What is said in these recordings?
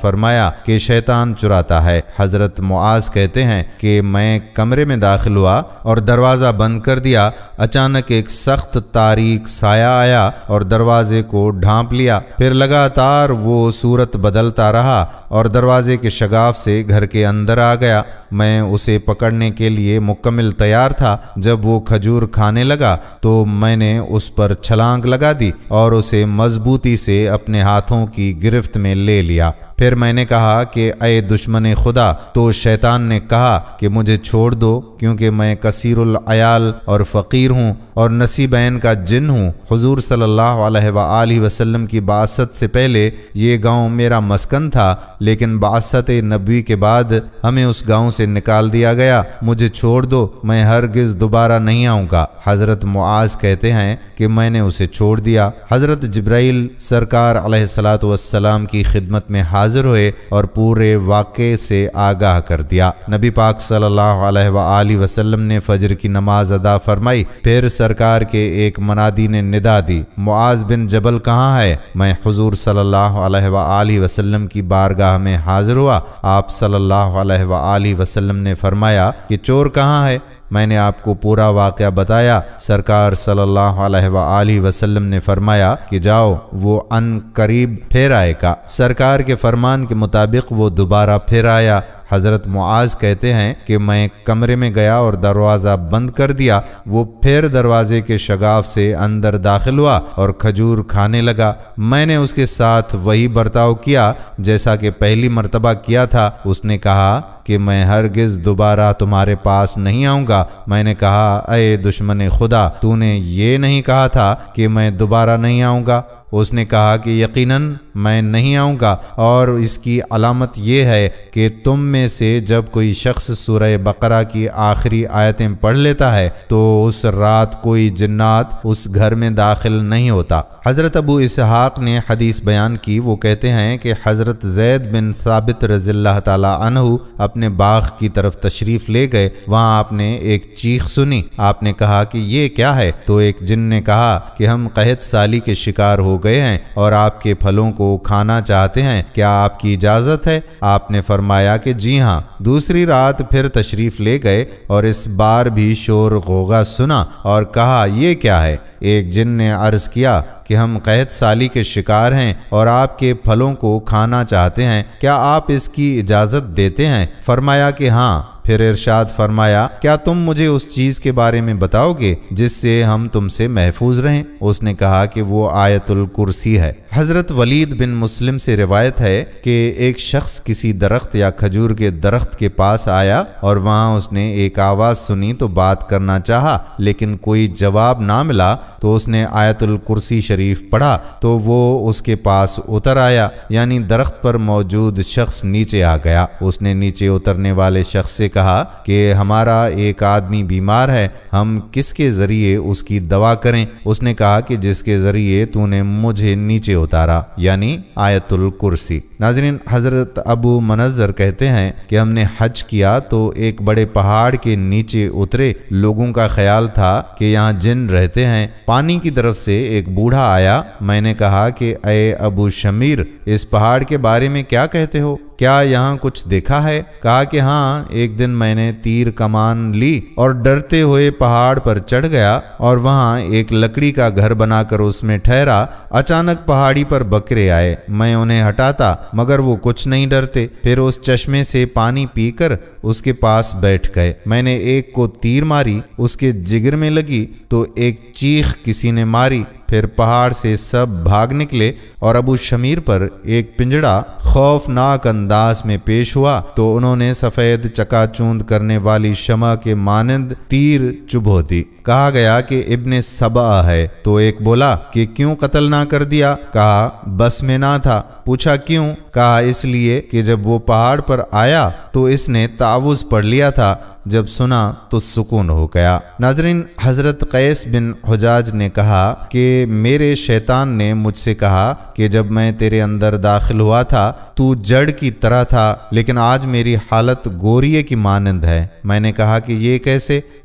فرمایا کہ شیطان چراتا ہے۔ حضرت معاذ کہتے ہیں کہ میں کمرے میں داخل ہوا اور دروازہ بند کر دیا، اچانک ایک سخت تاریک سایہ آیا اور دروازے کو ڈھانپ لیا، پھر لگاتار وہ صورت بدلتا رہا اور دروازے کے شگاف سے گھر کے اندر آ گیا۔ میں اسے پکڑنے کے لیے مکمل تیار تھا۔ جب وہ کھجور کھانے لگا تو میں نے اس پر چھلانگ لگا دی اور اسے مضبوطی سے اپنے ہاتھوں کی گرفت میں لے لیا۔ پھر میں نے کہا کہ اے دشمن خدا، تو شیطان نے کہا کہ مجھے چھوڑ دو، کیونکہ میں کثیر العیال اور فقیر ہوں اور نصیبین کا جن ہوں۔ حضور صلی اللہ علیہ وآلہ وسلم کی بعثت سے پہلے یہ گاؤں میرا مسکن تھا، لیکن بعثت نبوی کے بعد ہمیں اس گاؤں سے نکال دیا گیا۔ مجھے چھوڑ دو، میں ہرگز دوبارہ نہیں آؤں گا۔ حضرت معاذ کہتے ہیں کہ میں نے اسے چھوڑ دیا۔ حضرت جبرائیل سرکار علیہ الصلوۃ والسلام کی خدمت میں حاضر ہوئے اور پورے واقعے سے آگاہ کر دیا۔ نبی پاک صلی اللہ علیہ وآلہ وسلم نے فجر کی نماز ادا فرمائی، پھر سرکار کے ایک منادی نے ندا دی، معاذ بن جبل کہاں ہے؟ میں حضور صلی اللہ علیہ وآلہ وسلم کی بارگاہ میں حاضر ہوا۔ آپ صلی اللہ علیہ وآلہ وسلم نے فرمایا کہ چور کہاں ہے؟ میں نے آپ کو پورا واقعہ بتایا۔ سرکار صلی اللہ علیہ وآلہ وسلم نے فرمایا کہ جاؤ، وہ ان قریب پھر آئے گا۔ سرکار کے فرمان کے مطابق وہ دوبارہ پھر آیا۔ حضرت معاذ کہتے ہیں کہ میں کمرے میں گیا اور دروازہ بند کر دیا۔ وہ پھر دروازے کے شگاف سے اندر داخل ہوا اور کھجور کھانے لگا۔ میں نے اس کے ساتھ وہی برتاؤ کیا جیسا کہ پہلی مرتبہ کیا تھا۔ اس نے کہا کہ میں ہرگز دوبارہ تمہارے پاس نہیں آؤں گا۔ میں نے کہا اے دشمن خدا، تو نے یہ نہیں کہا تھا کہ میں دوبارہ نہیں آؤں گا؟ اس نے کہا کہ یقیناً میں نہیں آؤں گا، اور اس کی علامت یہ ہے کہ تم میں سے جب کوئی شخص سورہ بقرہ کی آخری آیتیں پڑھ لیتا ہے تو اس رات کوئی جنات اس گھر میں داخل نہیں ہوتا۔ حضرت ابو اسحاق نے حدیث بیان کی، وہ کہتے ہیں کہ حضرت زید بن ثابت رضی اللہ تعالی عنہ اپنے باغ کی طرف تشریف لے گئے۔ وہاں آپ نے ایک چیخ سنی۔ آپ نے کہا کہ یہ کیا ہے؟ تو ایک جن نے کہا کہ ہم قحط سالی کے شکار ہو گئے ہیں اور آپ کے پھلوں کو کھانا چاہتے ہیں، کیا آپ کی اجازت ہے؟ آپ نے فرمایا کہ جی ہاں۔ دوسری رات پھر تشریف لے گئے اور اس بار بھی شور غوغا سنا اور کہا یہ کیا ہے؟ ایک جن نے عرض کیا کہ ہم قحط سالی کے شکار ہیں اور آپ کے پھلوں کو کھانا چاہتے ہیں، کیا آپ اس کی اجازت دیتے ہیں؟ فرمایا کہ ہاں۔ پھر ارشاد فرمایا کیا تم مجھے اس چیز کے بارے میں بتاؤ گے جس سے ہم تم سے محفوظ رہیں؟ اس نے کہا کہ وہ آیت الکرسی ہے۔ حضرت ولید بن مسلم سے روایت ہے کہ ایک شخص کسی درخت یا کھجور کے درخت کے پاس آیا اور وہاں اس نے ایک آواز سنی تو بات کرنا چاہا، لیکن کوئی جواب نہ ملا تو اس نے آیت الکرسی شریف پڑھا تو وہ اس کے پاس اتر آیا، یعنی درخت پر موجود شخص نیچے آ گیا۔ اس نے نیچے اترنے والے شخص سے کہا کہ ہمارا ایک آدمی بیمار ہے، ہم کس کے ذریعے اس کی دوا کریں؟ اس نے کہا کہ جس کے ذریعے تو نے مجھے نیچے اتارا، یعنی آیت الکرسی۔ ناظرین، حضرت ابو منظر کہتے ہیں کہ ہم نے حج کیا تو ایک بڑے پہاڑ کے نیچے اترے۔ لوگوں کا خیال تھا کہ یہاں جن رہتے ہیں۔ پانی کی طرف سے ایک بوڑھا آیا۔ میں نے کہا کہ اے ابو شمیر، اس پہاڑ کے بارے میں کیا کہتے ہو؟ کیا یہاں کچھ دیکھا ہے؟ کہا کہ ہاں، ایک دن میں نے تیر کمان لی اور ڈرتے ہوئے پہاڑ پر چڑھ گیا اور وہاں ایک لکڑی کا گھر بنا کر اس میں ٹھہرا۔ اچانک پہاڑی پر بکرے آئے، میں انہیں ہٹاتا مگر وہ کچھ نہیں ڈرتے۔ پھر اس چشمے سے پانی پی کر اس کے پاس بیٹھ گئے۔ میں نے ایک کو تیر ماری، اس کے جگر میں لگی تو ایک چیخ کسی نے ماری، پھر پہاڑ سے سب بھاگ نکلے اور ابو شمیر پر ایک پنجڑا خوفناک انداز میں پیش ہوا تو انہوں نے سفید چکا چوند کرنے والی شمع کے مانند تیر چبھو دی۔ کہا گیا کہ ابن سبا ہے، تو ایک بولا کہ کیوں قتل نہ کر دیا؟ کہا بس میں نہ تھا۔ پوچھا کیوں؟ کہا اس لیے کہ جب وہ پہاڑ پر آیا تو اس نے تعوذ پڑھ لیا تھا، جب سنا تو سکون ہو گیا۔ ناظرین، حضرت قیس بن حجاج نے کہا کہ میرے شیطان نے مجھ سے کہا کہ جب میں تیرے اندر داخل ہوا تھا تو جڑ کی طرح تھا، لیکن آج میری حالت گوریے کی مانند ہے۔ میں نے کہا کہ یہ کیسے؟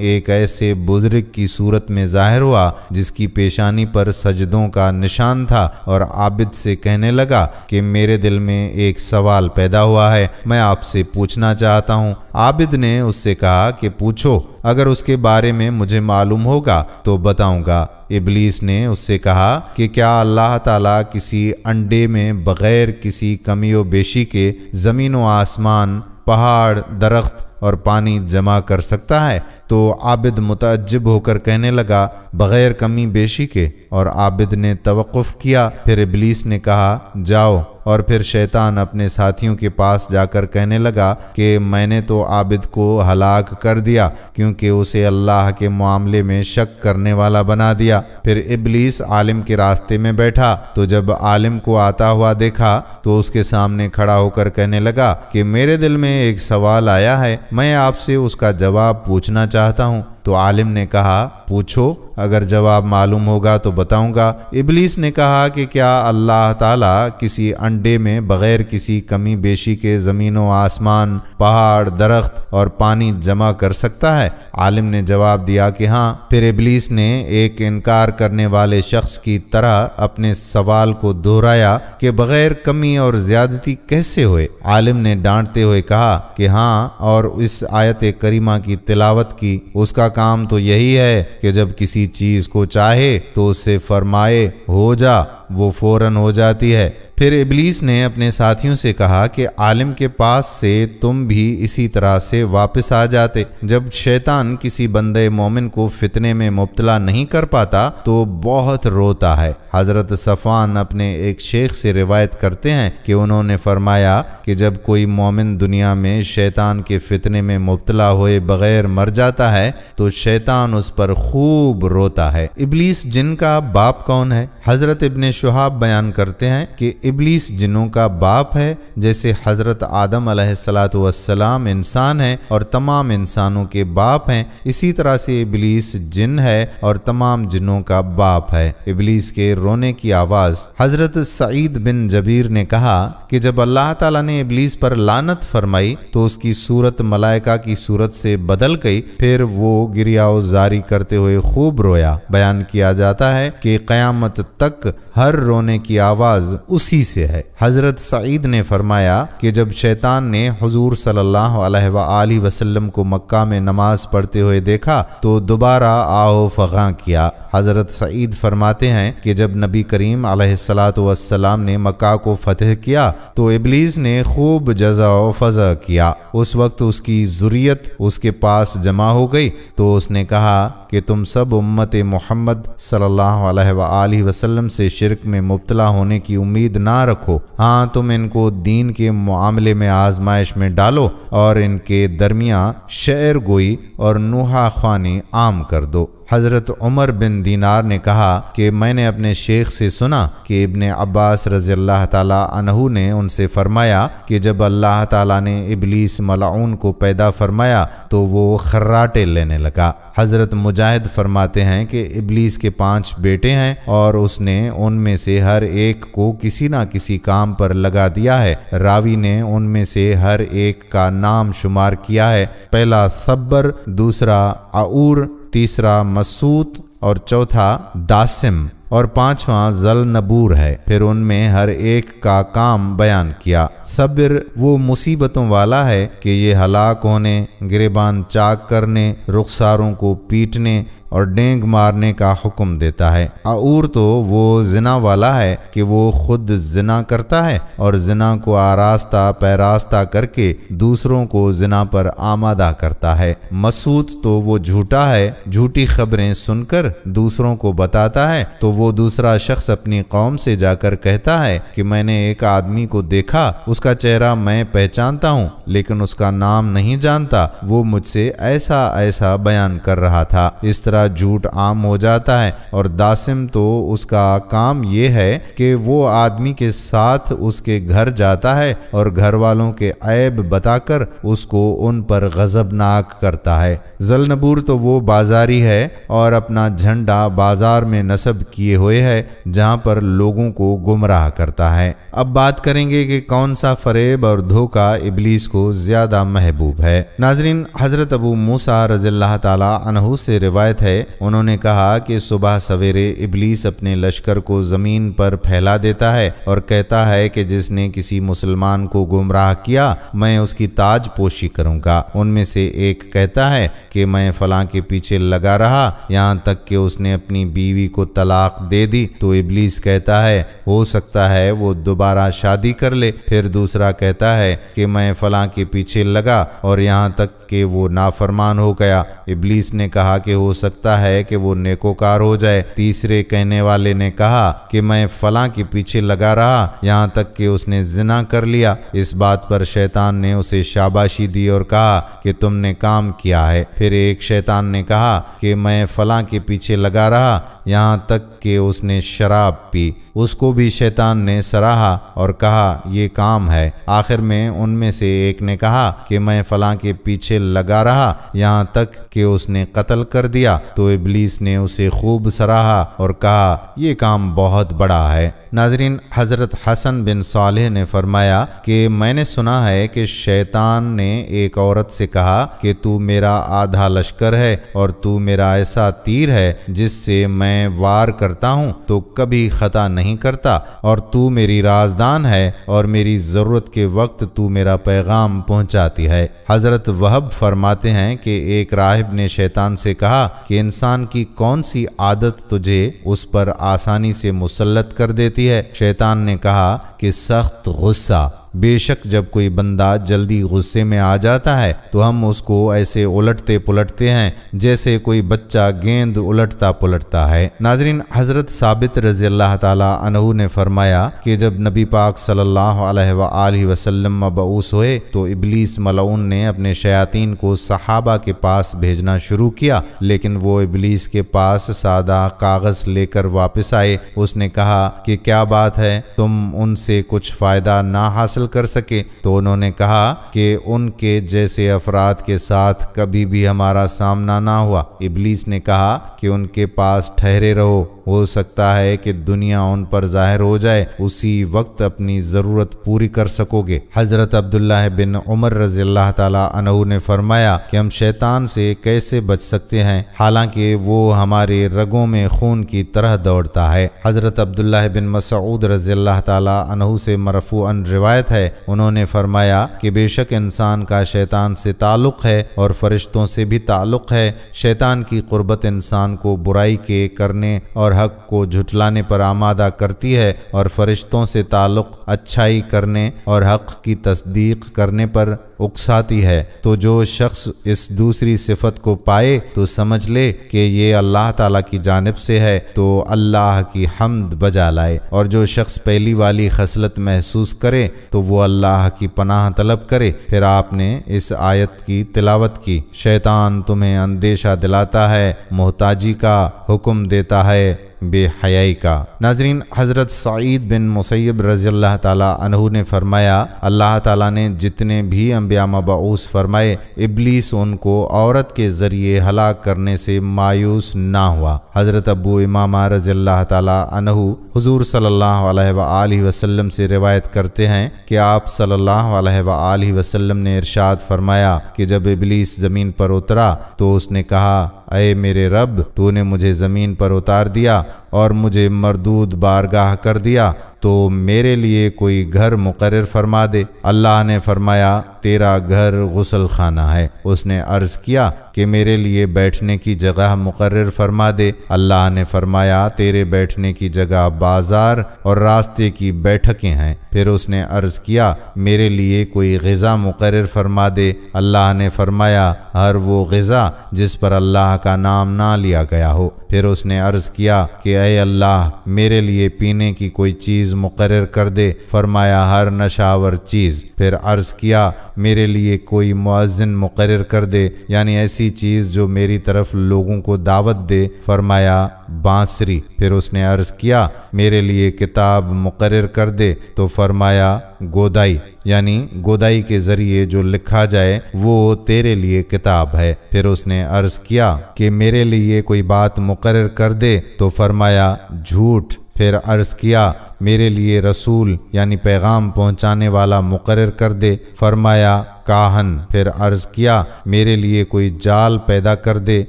ایک ایسے بزرگ کی صورت میں ظاہر ہوا جس کی پیشانی پر سجدوں کا نشان تھا، اور عابد سے کہنے لگا کہ میرے دل میں ایک سوال پیدا ہوا ہے، میں آپ سے پوچھنا چاہتا ہوں۔ عابد نے اس سے کہا کہ پوچھو، اگر اس کے بارے میں مجھے معلوم ہوگا تو بتاؤں گا۔ ابلیس نے اس سے کہا کہ کیا اللہ تعالیٰ کسی انڈے میں بغیر کسی کمی و بیشی کے زمین و آسمان، پہاڑ، درخت اور پانی جمع کر سکتا ہے؟ تو عابد متعجب ہو کر کہنے لگا بغیر کمی بیشی کے، اور عابد نے توقف کیا۔ پھر ابلیس نے کہا جاؤ، اور پھر شیطان اپنے ساتھیوں کے پاس جا کر کہنے لگا کہ میں نے تو عابد کو ہلاک کر دیا کیونکہ اسے اللہ کے معاملے میں شک کرنے والا بنا دیا۔ پھر ابلیس عالم کے راستے میں بیٹھا، تو جب عالم کو آتا ہوا دیکھا تو اس کے سامنے کھڑا ہو کر کہنے لگا کہ میرے دل میں ایک سوال آیا ہے، میں آپ سے اس کا جواب پوچھنا چاہتا ہوں۔ تو عالم نے کہا پوچھو، اگر جواب معلوم ہوگا تو بتاؤں گا۔ ابلیس نے کہا کہ کیا اللہ تعالیٰ کسی انڈے میں بغیر کسی کمی بیشی کے زمین و آسمان، پہاڑ، درخت اور پانی جمع کر سکتا ہے؟ عالم نے جواب دیا کہ ہاں۔ پھر ابلیس نے ایک انکار کرنے والے شخص کی طرح اپنے سوال کو دہرایا کہ بغیر کمی اور زیادتی کیسے ہوئے؟ عالم نے ڈانٹتے ہوئے کہا کہ ہاں، اور اس آیت کریمہ کی تلاوت کی۔ اس کا کام تو یہی ہے کہ جب کسی چیز کو چاہے تو اس سے فرمائے ہو جا، وہ فوراً ہو جاتی ہے۔ پھر ابلیس نے اپنے ساتھیوں سے کہا کہ عالم کے پاس سے تم بھی اسی طرح سے واپس آ جاتے۔ جب شیطان کسی بندے مومن کو فتنے میں مبتلا نہیں کر پاتا تو بہت روتا ہے۔ حضرت صفوان اپنے ایک شیخ سے روایت کرتے ہیں کہ انہوں نے فرمایا کہ جب کوئی مومن دنیا میں شیطان کے فتنے میں مبتلا ہوئے بغیر مر جاتا ہے تو شیطان اس پر خوب روتا ہے۔ ابلیس جن کا باپ کون ہے؟ حضرت ابن شہاب بیان کرتے ہیں کہ ابلیس جنوں کا باپ ہے، جیسے حضرت آدم علیہ السلام انسان ہے اور تمام انسانوں کے باپ ہیں، اسی طرح سے ابلیس جن ہے اور تمام جنوں کا باپ ہے۔ ابلیس کے رونے کی آواز۔ حضرت سعید بن جبیر نے کہا کہ جب اللہ تعالیٰ نے ابلیس پر لعنت فرمائی تو اس کی صورت ملائکہ کی صورت سے بدل گئی، پھر وہ گریہ و زاری کرتے ہوئے خوب رویا۔ بیان کیا جاتا ہے کہ قیامت تک ہر رونے کی آواز اسی سے ہے۔ حضرت سعید نے فرمایا کہ جب شیطان نے حضور صلی اللہ علیہ وآلہ وسلم کو مکہ میں نماز پڑھتے ہوئے دیکھا تو دوبارہ آہو فغاں کیا۔ حضرت سعید فرماتے ہیں کہ جب نبی کریم علیہ السلام نے مکہ کو فتح کیا تو ابلیس نے خوب جزا و فضا کیا۔ اس وقت اس کی ذریت اس کے پاس جمع ہو گئی تو اس نے کہا کہ تم سب امت محمد صلی اللہ علیہ وآلہ وسلم سے شرک میں مبتلا ہونے کی امید نہ رکھو، ہاں تم ان کو دین کے معاملے میں آزمائش میں ڈالو اور ان کے درمیان شعر گوئی اور نوحہ خوانی عام کر دو۔ حضرت عمر بن دینار نے کہا کہ میں نے اپنے شیخ سے سنا کہ ابن عباس رضی اللہ تعالیٰ عنہ نے ان سے فرمایا کہ جب اللہ تعالیٰ نے ابلیس ملعون کو پیدا فرمایا تو وہ خراٹے لینے لگا۔ حضرت مجاہد فرماتے ہیں کہ ابلیس کے 5 بیٹے ہیں اور اس نے ان میں سے ہر ایک کو کسی نہ کسی کام پر لگا دیا ہے۔ راوی نے ان میں سے ہر ایک کا نام شمار کیا ہے، پہلا صبر، دوسرا عور، تیسرا مسعود اور چوتھا داسم اور 5واں ذلنبور ہے۔ پھر ان میں ہر ایک کا کام بیان کیا۔ صبر وہ مصیبتوں والا ہے کہ یہ ہلاک ہونے، گریبان چاک کرنے، رخساروں کو پیٹنے اور ڈینگ مارنے کا حکم دیتا ہے۔ عور تو وہ زنا والا ہے کہ وہ خود زنا کرتا ہے اور زنا کو آراستہ پیراستہ کر کے دوسروں کو زنا پر آمادہ کرتا ہے۔ مسعود تو وہ جھوٹا ہے، جھوٹی خبریں سن کر دوسروں کو بتاتا ہے تو وہ دوسرا شخص اپنی قوم سے جا کر کہتا ہے کہ میں نے ایک آدمی کو دیکھا، اس کا چہرہ میں پہچانتا ہوں لیکن اس کا نام نہیں جانتا، وہ مجھ سے ایسا ایسا بیان کر رہا تھا۔ اس طرح جھوٹ عام ہو جاتا ہے۔ اور داسم تو اس کا کام یہ ہے کہ وہ آدمی کے ساتھ اس کے گھر جاتا ہے اور گھر والوں کے عیب بتا کر اس کو ان پر غضبناک کرتا ہے۔ ذلنبور تو وہ بازاری ہے اور اپنا جھنڈا بازار میں نصب کیے ہوئے ہے جہاں پر لوگوں کو گمراہ کرتا ہے۔ اب بات کریں گے کہ کون سا البتہ فریب اور دھوکہ ابلیس کو زیادہ محبوب ہے۔ ناظرین، حضرت ابو موسیٰ رضی اللہ تعالی عنہ سے روایت ہے، انہوں نے کہا کہ صبح سویرے ابلیس اپنے لشکر کو زمین پر پھیلا دیتا ہے اور کہتا ہے کہ جس نے کسی مسلمان کو گمراہ کیا میں اس کی تاج پوشی کروں گا۔ ان میں سے ایک کہتا ہے کہ میں فلاں کے پیچھے لگا رہا یہاں تک کہ اس نے اپنی بیوی کو طلاق دے دی، تو ابلیس کہتا ہے ہو سکتا ہے وہ دوبارہ شادی کر لے۔ پھر دوسرا کہتا ہے کہ میں فلاں کے پیچھے لگا اور یہاں تک کہ وہ نافرمان ہو گیا۔ ابلیس نے کہا کہ ہو سکتا ہے کہ وہ نیکوکار ہو جائے۔ تیسرے کہنے والے نے کہا کہ میں فلاں کے پیچھے لگا رہا یہاں تک کہ اس نے زنا کر لیا۔ اس بات پر شیطان نے اسے شاباشی دی اور کہا کہ تم نے کام کیا ہے۔ پھر ایک شیطان نے کہا کہ میں فلاں کے پیچھے لگا رہا یہاں تک کہ اس نے شراب پی۔ اس کو بھی شیطان نے سراہا اور کہا یہ کام ہے۔ آخر میں ان میں سے ایک نے کہا کہ میں فلاں کے پیچھے لگا رہا یہاں تک کہ اس نے قتل کر دیا، تو ابلیس نے اسے خوب سراہا اور کہا یہ کام بہت بڑا ہے۔ ناظرین، حضرت حسن بن صالح نے فرمایا کہ میں نے سنا ہے کہ شیطان نے ایک عورت سے کہا کہ تو میرا آدھا لشکر ہے اور تو میرا ایسا تیر ہے جس سے میں وار کرتا ہوں تو کبھی خطا نہیں کرتا، اور تو میری رازدان ہے اور میری ضرورت کے وقت تو میرا پیغام پہنچاتی ہے۔ حضرت وہب فرماتے ہیں کہ ایک راہب نے شیطان سے کہا کہ انسان کی کون سی عادت تجھے اس پر آسانی سے مسلط کر دیتی ہے؟ شیطان نے کہا کہ سخت غصہ۔ بے شک جب کوئی بندہ جلدی غصے میں آ جاتا ہے تو ہم اس کو ایسے الٹتے پلٹتے ہیں جیسے کوئی بچہ گیند الٹتا پلٹتا ہے۔ ناظرین، حضرت ثابت رضی اللہ تعالی عنہ نے فرمایا کہ جب نبی پاک صلی اللہ علیہ وآلہ وسلم مبعوث ہوئے تو ابلیس ملعون نے اپنے شیاطین کو صحابہ کے پاس بھیجنا شروع کیا، لیکن وہ ابلیس کے پاس سادہ کاغذ لے کر واپس آئے۔ اس نے کہا کہ کیا بات ہے، تم ان سے کچھ فائدہ نہ حاصل کر سکے؟ تو انہوں نے کہا کہ ان کے جیسے افراد کے ساتھ کبھی بھی ہمارا سامنا نہ ہوا۔ ابلیس نے کہا کہ ان کے پاس ٹھہرے رہو، ہو سکتا ہے کہ دنیا ان پر ظاہر ہو جائے، اسی وقت اپنی ضرورت پوری کر سکو گے۔ حضرت عبداللہ بن عمر رضی اللہ تعالی عنہ نے فرمایا کہ ہم شیطان سے کیسے بچ سکتے ہیں حالانکہ وہ ہمارے رگوں میں خون کی طرح دوڑتا ہے۔ حضرت عبداللہ بن مسعود رضی اللہ تعالی عنہ سے مرفوعاً روایت ہے، انہوں نے فرمایا کہ بے شک انسان کا شیطان سے تعلق ہے اور فرشتوں سے بھی تعلق ہے۔ شیطان کی قربت انسان کو برائی کے کرنے اور حق کو جھٹلانے پر آمادہ کرتی ہے، اور فرشتوں سے تعلق اچھائی کرنے اور حق کی تصدیق کرنے پر اکساتی ہے۔ تو جو شخص اس دوسری صفت کو پائے تو سمجھ لے کہ یہ اللہ تعالیٰ کی جانب سے ہے، تو اللہ کی حمد بجا لائے، اور جو شخص پہلی والی خصلت محسوس کرے تو وہ اللہ کی پناہ طلب کرے۔ پھر آپ نے اس آیت کی تلاوت کی، شیطان تمہیں اندیشہ دلاتا ہے، محتاجی کا حکم دیتا ہے، بے حیائی کا۔ ناظرین، حضرت سعید بن مسیب رضی اللہ تعالیٰ عنہ نے فرمایا اللہ تعالیٰ نے جتنے بھی انبیاء مبعوث فرمائے ابلیس ان کو عورت کے ذریعے ہلاک کرنے سے مایوس نہ ہوا۔ حضرت ابو امامہ رضی اللہ تعالیٰ عنہ حضور صلی اللہ علیہ وآلہ وسلم سے روایت کرتے ہیں کہ آپ صلی اللہ علیہ وآلہ وسلم نے ارشاد فرمایا کہ جب ابلیس زمین پر اترا تو اس نے کہا اے میرے رب، تو نے مجھے زمین پر اتار دیا اور مجھے مردود بارگاہ کر دیا، تو میرے لیے کوئی گھر مقرر فرما دے۔ اللہ نے فرمایا تیرا گھر غسل خانہ ہے۔ اس نے عرض کیا کہ میرے لیے بیٹھنے کی جگہ مقرر فرما دے۔ اللہ نے فرمایا تیرے بیٹھنے کی جگہ بازار اور راستے کی بیٹھکیں ہیں۔ پھر اس نے عرض کیا میرے لیے کوئی غذا مقرر فرما دے۔ اللہ نے فرمایا ہر وہ غذا جس پر اللہ کا نام نہ لیا گیا ہو۔ پھر اس نے عرض کیا کہ اے اللہ میرے لیے پینے کی کوئی چیز مقرر کر دے۔ فرمایا ہر نشاور چیز۔ پھر عرض کیا میرے لیے کوئی مؤذن مقرر کر دے، یعنی ایسی چیز جو میری طرف لوگوں کو دعوت دے۔ فرمایا بانسری۔ پھر اس نے عرض کیا میرے لیے کتاب مقرر کر دے، تو فرمایا گودائی، یعنی گودائی کے ذریعے جو لکھا جائے وہ تیرے لیے کتاب ہے۔ پھر اس نے عرض کیا کہ میرے لیے کوئی بات مقرر کر دے، تو فرمایا جھوٹ۔ پھر عرض کیا میرے لیے رسول یعنی پیغام پہنچانے والا مقرر کر دے۔ فرمایا کاہن۔ پھر عرض کیا میرے لیے کوئی جال پیدا کر دے۔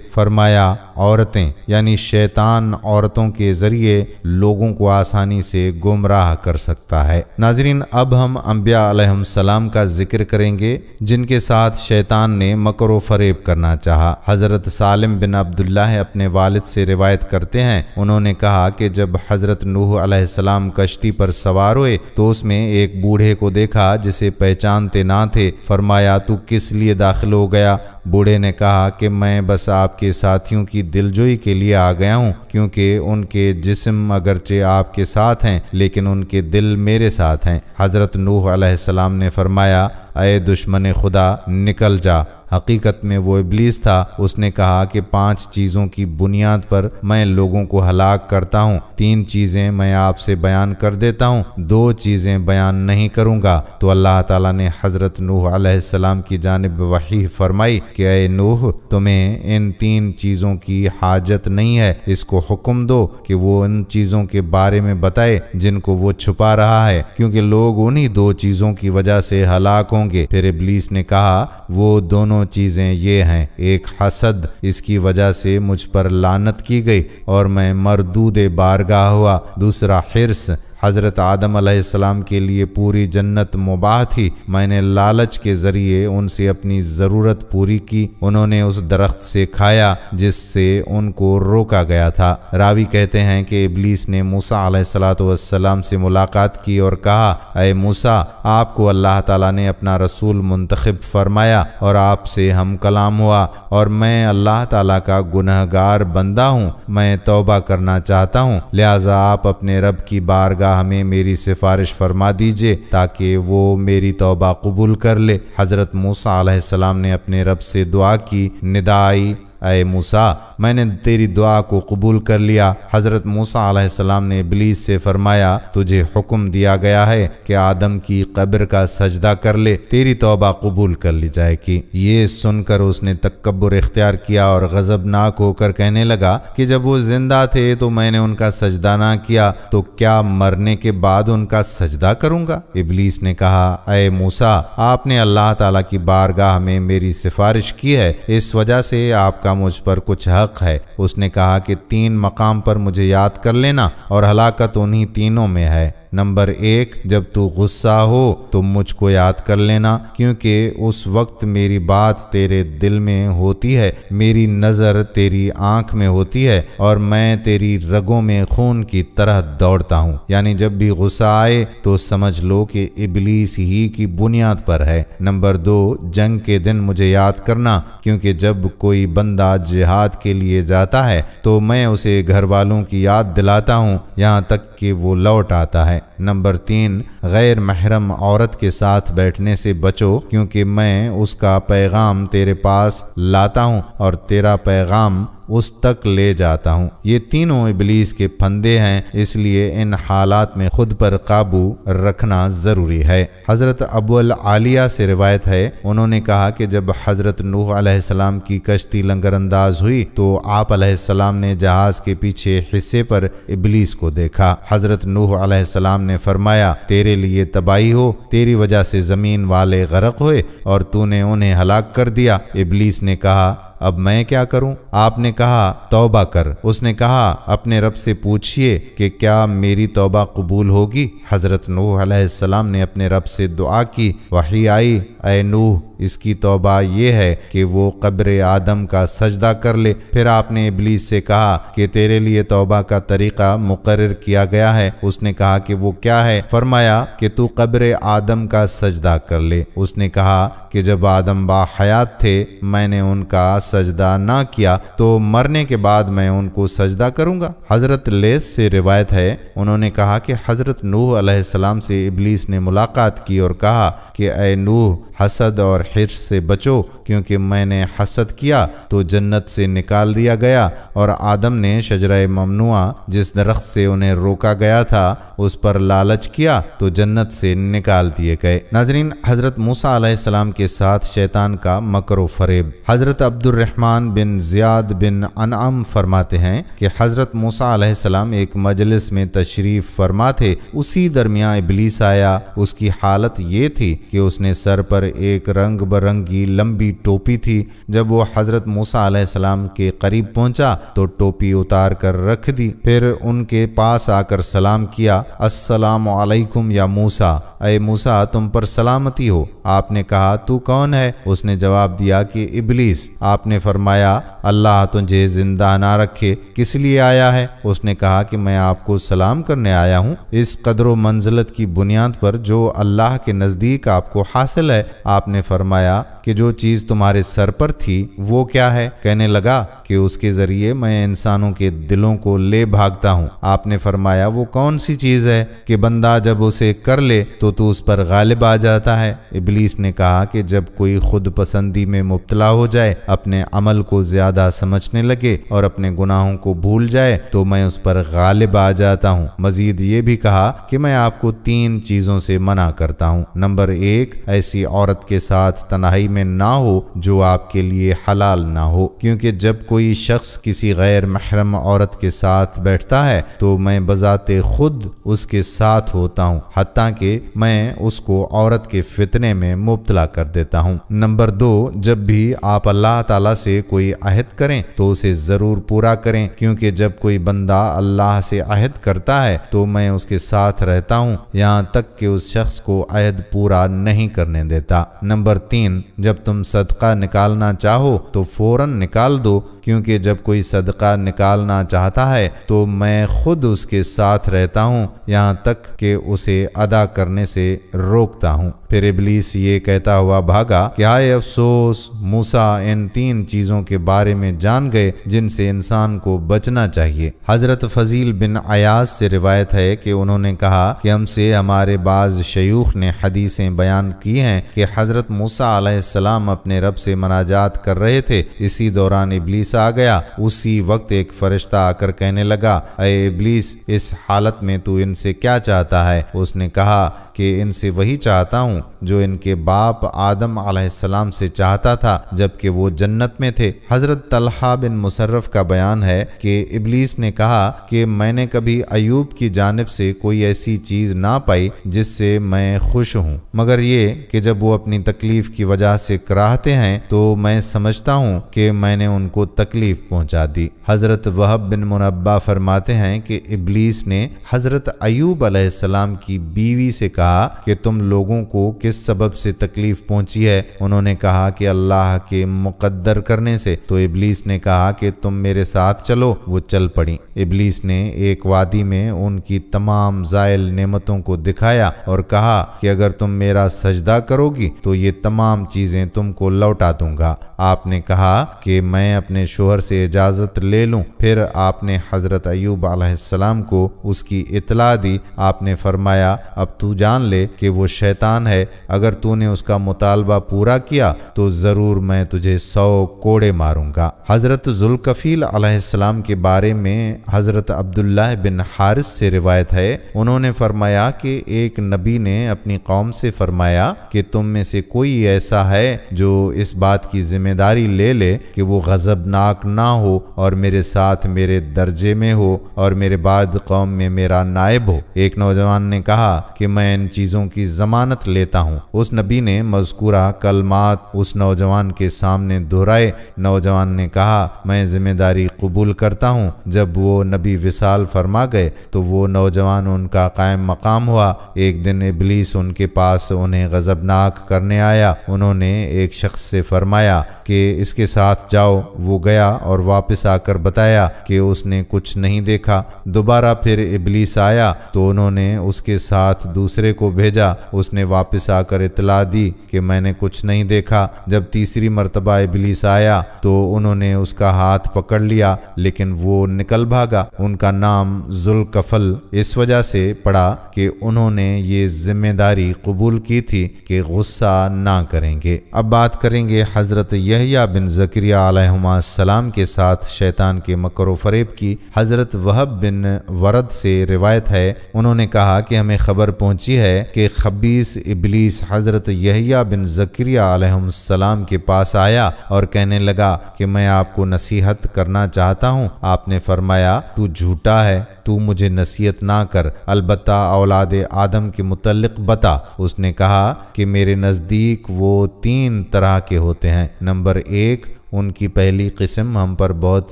فرمایا عورتیں یعنی شیطان عورتوں کے ذریعے لوگوں کو آسانی سے گمراہ کر سکتا ہے۔ ناظرین، اب ہم انبیاء علیہم السلام کا ذکر کریں گے جن کے ساتھ شیطان نے مکر و فریب کرنا چاہا۔ حضرت سالم بن عبداللہ اپنے والد سے روایت کرتے ہیں، انہوں نے کہا کہ جب حضرت نوح علیہ السلام کشتی پر سوار ہوئے تو اس میں ایک بوڑھے کو دیکھا جسے پہچانتے نہ تھے۔ فرمایا تو کس لیے داخل ہو گیا؟ بوڑھے نے کہا کہ میں بس آپ کے ساتھیوں کی دلجوئی کے لیے آ گیا ہوں، کیونکہ ان کے جسم اگرچہ آپ کے ساتھ ہیں لیکن ان کے دل میرے ساتھ ہیں۔ حضرت نوح علیہ السلام نے فرمایا اے دشمن خدا نکل جا۔ حقیقت میں وہ ابلیس تھا۔ اس نے کہا کہ 5 چیزوں کی بنیاد پر میں لوگوں کو ہلاک کرتا ہوں، 3 چیزیں میں آپ سے بیان کر دیتا ہوں، 2 چیزیں بیان نہیں کروں گا۔ تو اللہ تعالیٰ نے حضرت نوح علیہ السلام کی جانب وحی فرمائی کہ اے نوح تمہیں ان 3 چیزوں کی حاجت نہیں ہے، اس کو حکم دو کہ وہ ان چیزوں کے بارے میں بتائے جن کو وہ چھپا رہا ہے، کیونکہ لوگ انہی 2 چیزوں کی وجہ سے ہلاک ہوں گے۔ پھر ابلیس نے کہا وہ دونوں چیزیں یہ ہیں، ایک حسد، اس کی وجہ سے مجھ پر لعنت کی گئی اور میں مردود بارگاہ ہوا، دوسرا حرص، حضرت آدم علیہ السلام کے لیے پوری جنت مباح تھی، میں نے لالچ کے ذریعے ان سے اپنی ضرورت پوری کی، انہوں نے اس درخت سے کھایا جس سے ان کو روکا گیا تھا۔ راوی کہتے ہیں کہ ابلیس نے موسیٰ علیہ السلام سے ملاقات کی اور کہا اے موسیٰ آپ کو اللہ تعالیٰ نے اپنا رسول منتخب فرمایا اور آپ سے ہم کلام ہوا، اور میں اللہ تعالیٰ کا گنہگار بندہ ہوں، میں توبہ کرنا چاہتا ہوں، لہٰذا آپ اپنے رب کی بارگاہ ہمیں میری سفارش فرما دیجئے تاکہ وہ میری توبہ قبول کر لے۔ حضرت موسیٰ علیہ السلام نے اپنے رب سے دعا کی، ندا آئی اے موسیٰ میں نے تیری دعا کو قبول کر لیا۔ حضرت موسیٰ علیہ السلام نے ابلیس سے فرمایا تجھے حکم دیا گیا ہے کہ آدم کی قبر کا سجدہ کر لے، تیری توبہ قبول کر لی جائے گی۔ یہ سن کر اس نے تکبر اختیار کیا اور غضبناک ہو کر کہنے لگا کہ جب وہ زندہ تھے تو میں نے ان کا سجدہ نہ کیا، تو کیا مرنے کے بعد ان کا سجدہ کروں گا؟ ابلیس نے کہا اے موسیٰ آپ نے اللہ تعالیٰ کی بارگاہ میں میری سفارش کی ہے، اس وجہ سے آپ کا مجھ پر کچھ حق ہے۔ اس نے کہا کہ 3 مقام پر مجھے یاد کر لینا اور ہلاکت انہی تینوں میں ہے۔ نمبر 1 جب تو غصہ ہو تو مجھ کو یاد کر لینا، کیونکہ اس وقت میری بات تیرے دل میں ہوتی ہے، میری نظر تیری آنکھ میں ہوتی ہے اور میں تیری رگوں میں خون کی طرح دوڑتا ہوں، یعنی جب بھی غصہ آئے تو سمجھ لو کہ ابلیس ہی کی بنیاد پر ہے۔ نمبر 2 جنگ کے دن مجھے یاد کرنا، کیونکہ جب کوئی بندہ جہاد کے لیے جاتا ہے تو میں اسے گھر والوں کی یاد دلاتا ہوں یہاں تک کہ وہ لوٹ آتا ہے۔ نمبر 3 غیر محرم عورت کے ساتھ بیٹھنے سے بچو، کیونکہ میں اس کا پیغام تیرے پاس لاتا ہوں اور تیرا پیغام اس تک لے جاتا ہوں۔ یہ تینوں ابلیس کے پھندے ہیں، اس لیے ان حالات میں خود پر قابو رکھنا ضروری ہے۔ حضرت ابو العالیہ سے روایت ہے، انہوں نے کہا کہ جب حضرت نوح علیہ السلام کی کشتی لنگر انداز ہوئی تو آپ علیہ السلام نے جہاز کے پیچھے حصے پر ابلیس کو دیکھا۔ حضرت نوح علیہ السلام نے فرمایا تیرے لیے تباہی ہو، تیری وجہ سے زمین والے غرق ہوئے اور تو نے انہیں ہلاک کر دیا۔ ابلیس نے کہا اب میں کیا کروں؟ آپ نے کہا توبہ کر۔ اس نے کہا اپنے رب سے پوچھئے کہ کیا میری توبہ قبول ہوگی؟ حضرت نوح علیہ السلام نے اپنے رب سے دعا کی، وحی آئی اے نوح اس کی توبہ یہ ہے کہ وہ قبر آدم کا سجدہ کر لے۔ پھر آپ نے ابلیس سے کہا کہ تیرے لیے توبہ کا طریقہ مقرر کیا گیا ہے۔ اس نے کہا کہ وہ کیا ہے؟ فرمایا کہ تو قبر آدم کا سجدہ کر لے۔ اس نے کہا کہ جب آدم با حیات تھے میں نے ان کا سجدہ نہ کیا، تو مرنے کے بعد میں ان کو سجدہ کروں گا۔ حضرت لیث سے روایت ہے، انہوں نے کہا کہ حضرت نوح علیہ السلام سے ابلیس نے ملاقات کی اور کہا کہ اے نوح حسد اور حرص سے بچو، کیونکہ میں نے حسد کیا تو جنت سے نکال دیا گیا، اور آدم نے شجرہ ممنوعہ جس درخت سے انہیں روکا گیا تھا اس پر لالچ کیا تو جنت سے نکال دیے گئے۔ ناظرین، حضرت موسیٰ علیہ السلام کے ساتھ شیطان کا مکر و فریب۔ حضرت عبد الرحمن بن زیاد بن انعم فرماتے ہیں کہ حضرت موسیٰ علیہ السلام ایک مجلس میں تشریف فرما تھے، اسی درمیان ابلیس آیا۔ اس کی حالت یہ تھی کہ اس نے سر پر ایک رنگ برنگی لمبی ٹوپی تھی۔ جب وہ حضرت موسیٰ علیہ السلام کے قریب پہنچا تو ٹوپی اتار کر رکھ دی، پھر ان کے پاس آ کر سلام کیا، السلام علیکم یا موسیٰ، اے موسیٰ تم پر سلامتی ہو۔ آپ نے کہا تو کون ہے؟ اس نے جواب دیا کہ ابلیس۔ آپ نے فرمایا اللہ تجھے زندہ نہ رکھے، کس لیے آیا ہے؟ اس نے کہا کہ میں آپ کو سلام کرنے آیا ہوں، اس قدر و منزلت کی بنیاد پر جو اللہ کے نزدیک آپ کو حاصل ہے۔ آپ نے فرمایا کہ جو چیز تمہارے سر پر تھی وہ کیا ہے؟ کہنے لگا کہ اس کے ذریعے میں انسانوں کے دلوں کو لے بھاگتا ہوں۔ آپ نے فرمایا وہ کون سی چیز ہے کہ بندہ جب اسے کر لے تو اس پر غالب آ جاتا ہے؟ ابلیس نے کہا کہ جب کوئی خود پسندی میں مبتلا ہو جائے، اپنے عمل کو زیادہ سمجھنے لگے اور اپنے گناہوں کو بھول جائے تو میں اس پر غالب آ جاتا ہوں۔ مزید یہ بھی کہا کہ میں آپ کو 3 چیزوں سے منع کرتا ہوں۔ نمبر 1، ایسی عورت کے ساتھ تنہائی میں نہ ہو جو آپ کے لیے حلال نہ ہو، کیونکہ جب کوئی شخص کسی غیر محرم عورت کے ساتھ بیٹھتا ہے تو میں بذات خود اس کے ساتھ ہوتا ہوں، حتیٰ کہ میں اس کو عورت کے فتنے میں مبتلا کر دیتا ہوں۔ نمبر 2، جب بھی آپ اللہ تعالیٰ سے کوئی عہد کریں تو اسے ضرور پورا کریں، کیونکہ جب کوئی بندہ اللہ سے عہد کرتا ہے تو میں اس کے ساتھ رہتا ہوں یہاں تک کہ اس شخص کو عہد پورا نہیں کرنے دیتا۔ نمبر 3، جب تم صدقہ نکالنا چاہو تو فوراً نکال دو، کیونکہ جب کوئی صدقہ نکالنا چاہتا ہے تو میں خود اس کے ساتھ رہتا ہوں یہاں تک کہ اسے ادا کرنے سے روکتا ہوں۔ پھر ابلیس یہ کہتا ہوا بھاگا کہ ہائے افسوس، موسیٰ ان 3 چیزوں کے بارے میں جان گئے جن سے انسان کو بچنا چاہیے۔ حضرت فضیل بن عیاض سے روایت ہے کہ انہوں نے کہا کہ ہم سے ہمارے بعض شیوخ نے حدیثیں بیان کی ہیں کہ حضرت موسیٰ علیہ السلام اپنے رب سے مناجات کر رہے تھے، اسی دوران ابلیس آ گیا۔ اسی وقت ایک فرشتہ آ کر کہنے لگا، اے ابلیس، اس حالت میں تو ان سے کیا چاہتا ہے؟ اس نے کہا کہ ان سے وہی چاہتا ہوں جو ان کے باپ آدم علیہ السلام سے چاہتا تھا جبکہ وہ جنت میں تھے۔ حضرت طلحہ بن مصرف کا بیان ہے کہ ابلیس نے کہا کہ میں نے کبھی ایوب کی جانب سے کوئی ایسی چیز نہ پائی جس سے میں خوش ہوں، مگر یہ کہ جب وہ اپنی تکلیف کی وجہ سے کراہتے ہیں تو میں سمجھتا ہوں کہ میں نے ان کو تکلیف پہنچا دی۔ حضرت وہب بن منبہ فرماتے ہیں کہ ابلیس نے حضرت ایوب علیہ السلام کی بیوی سے کہا کہ تم لوگوں کو کس سبب سے تکلیف پہنچی ہے؟ انہوں نے کہا کہ اللہ کے مقدر کرنے سے۔ تو ابلیس نے کہا کہ تم میرے ساتھ چلو۔ وہ چل پڑی۔ ابلیس نے ایک وادی میں ان کی تمام زائل نعمتوں کو دکھایا اور کہا کہ اگر تم میرا سجدہ کرو گی تو یہ تمام چیزیں تم کو لوٹا دوں گا۔ آپ نے کہا کہ میں اپنے شوہر سے اجازت لے لوں۔ پھر آپ نے حضرت ایوب علیہ السلام کو اس کی اطلاع دی۔ آپ نے فرمایا اب تو جان لے کہ وہ شیطان ہے، اگر تو نے اس کا مطالبہ پورا کیا تو ضرور میں تجھے 100 کوڑے ماروں گا۔ حضرت ذوالکفیل علیہ السلام کے بارے میں حضرت عبداللہ بن حارث سے روایت ہے، انہوں نے فرمایا کہ ایک نبی نے اپنی قوم سے فرمایا کہ تم میں سے کوئی ایسا ہے جو اس بات کی ذمہ داری لے لے کہ وہ غضبناک نہ ہو اور میرے ساتھ میرے درجے میں ہو اور میرے بعد قوم میں میرا نائب ہو۔ ایک نوجوان نے کہا کہ میں ان چیزوں کی ضمانت لیتا ہوں۔ اس نبی نے مذکورہ کلمات اس نوجوان کے سامنے دہرائے۔ نوجوان نے کہا میں ذمہ داری قبول کرتا ہوں۔ جب وہ نبی وصال فرما گئے تو وہ نوجوان ان کا قائم مقام ہوا۔ ایک دن ابلیس ان کے پاس انہیں غضبناک کرنے آیا۔ انہوں نے ایک شخص سے فرمایا کہ اس کے ساتھ جاؤ۔ وہ گئے گیا اور واپس آ کر بتایا کہ اس نے کچھ نہیں دیکھا۔ دوبارہ پھر ابلیس آیا تو انہوں نے اس کے ساتھ دوسرے کو بھیجا، اس نے واپس آ کر اطلاع دی کہ میں نے کچھ نہیں دیکھا۔ جب تیسری مرتبہ ابلیس آیا تو انہوں نے اس کا ہاتھ پکڑ لیا لیکن وہ نکل بھاگا۔ ان کا نام ذوالکفل اس وجہ سے پڑا کہ انہوں نے یہ ذمہ داری قبول کی تھی کہ غصہ نہ کریں گے۔ اب بات کریں گے حضرت یحییٰ بن زکریا علیہما السلام کے ساتھ شیطان کے مکر و فریب کی۔ حضرت وہب بن ورد سے روایت ہے، انہوں نے کہا کہ ہمیں خبر پہنچی ہے کہ خبیث ابلیس حضرت یحییٰ بن زکریا علیہ السلام کے پاس آیا اور کہنے لگا کہ میں آپ کو نصیحت کرنا چاہتا ہوں۔ آپ نے فرمایا تو جھوٹا ہے، تو مجھے نصیحت نہ کر، البتہ اولاد آدم کے متعلق بتا۔ اس نے کہا کہ میرے نزدیک وہ 3 طرح کے ہوتے ہیں۔ نمبر 1، ان کی پہلی قسم ہم پر بہت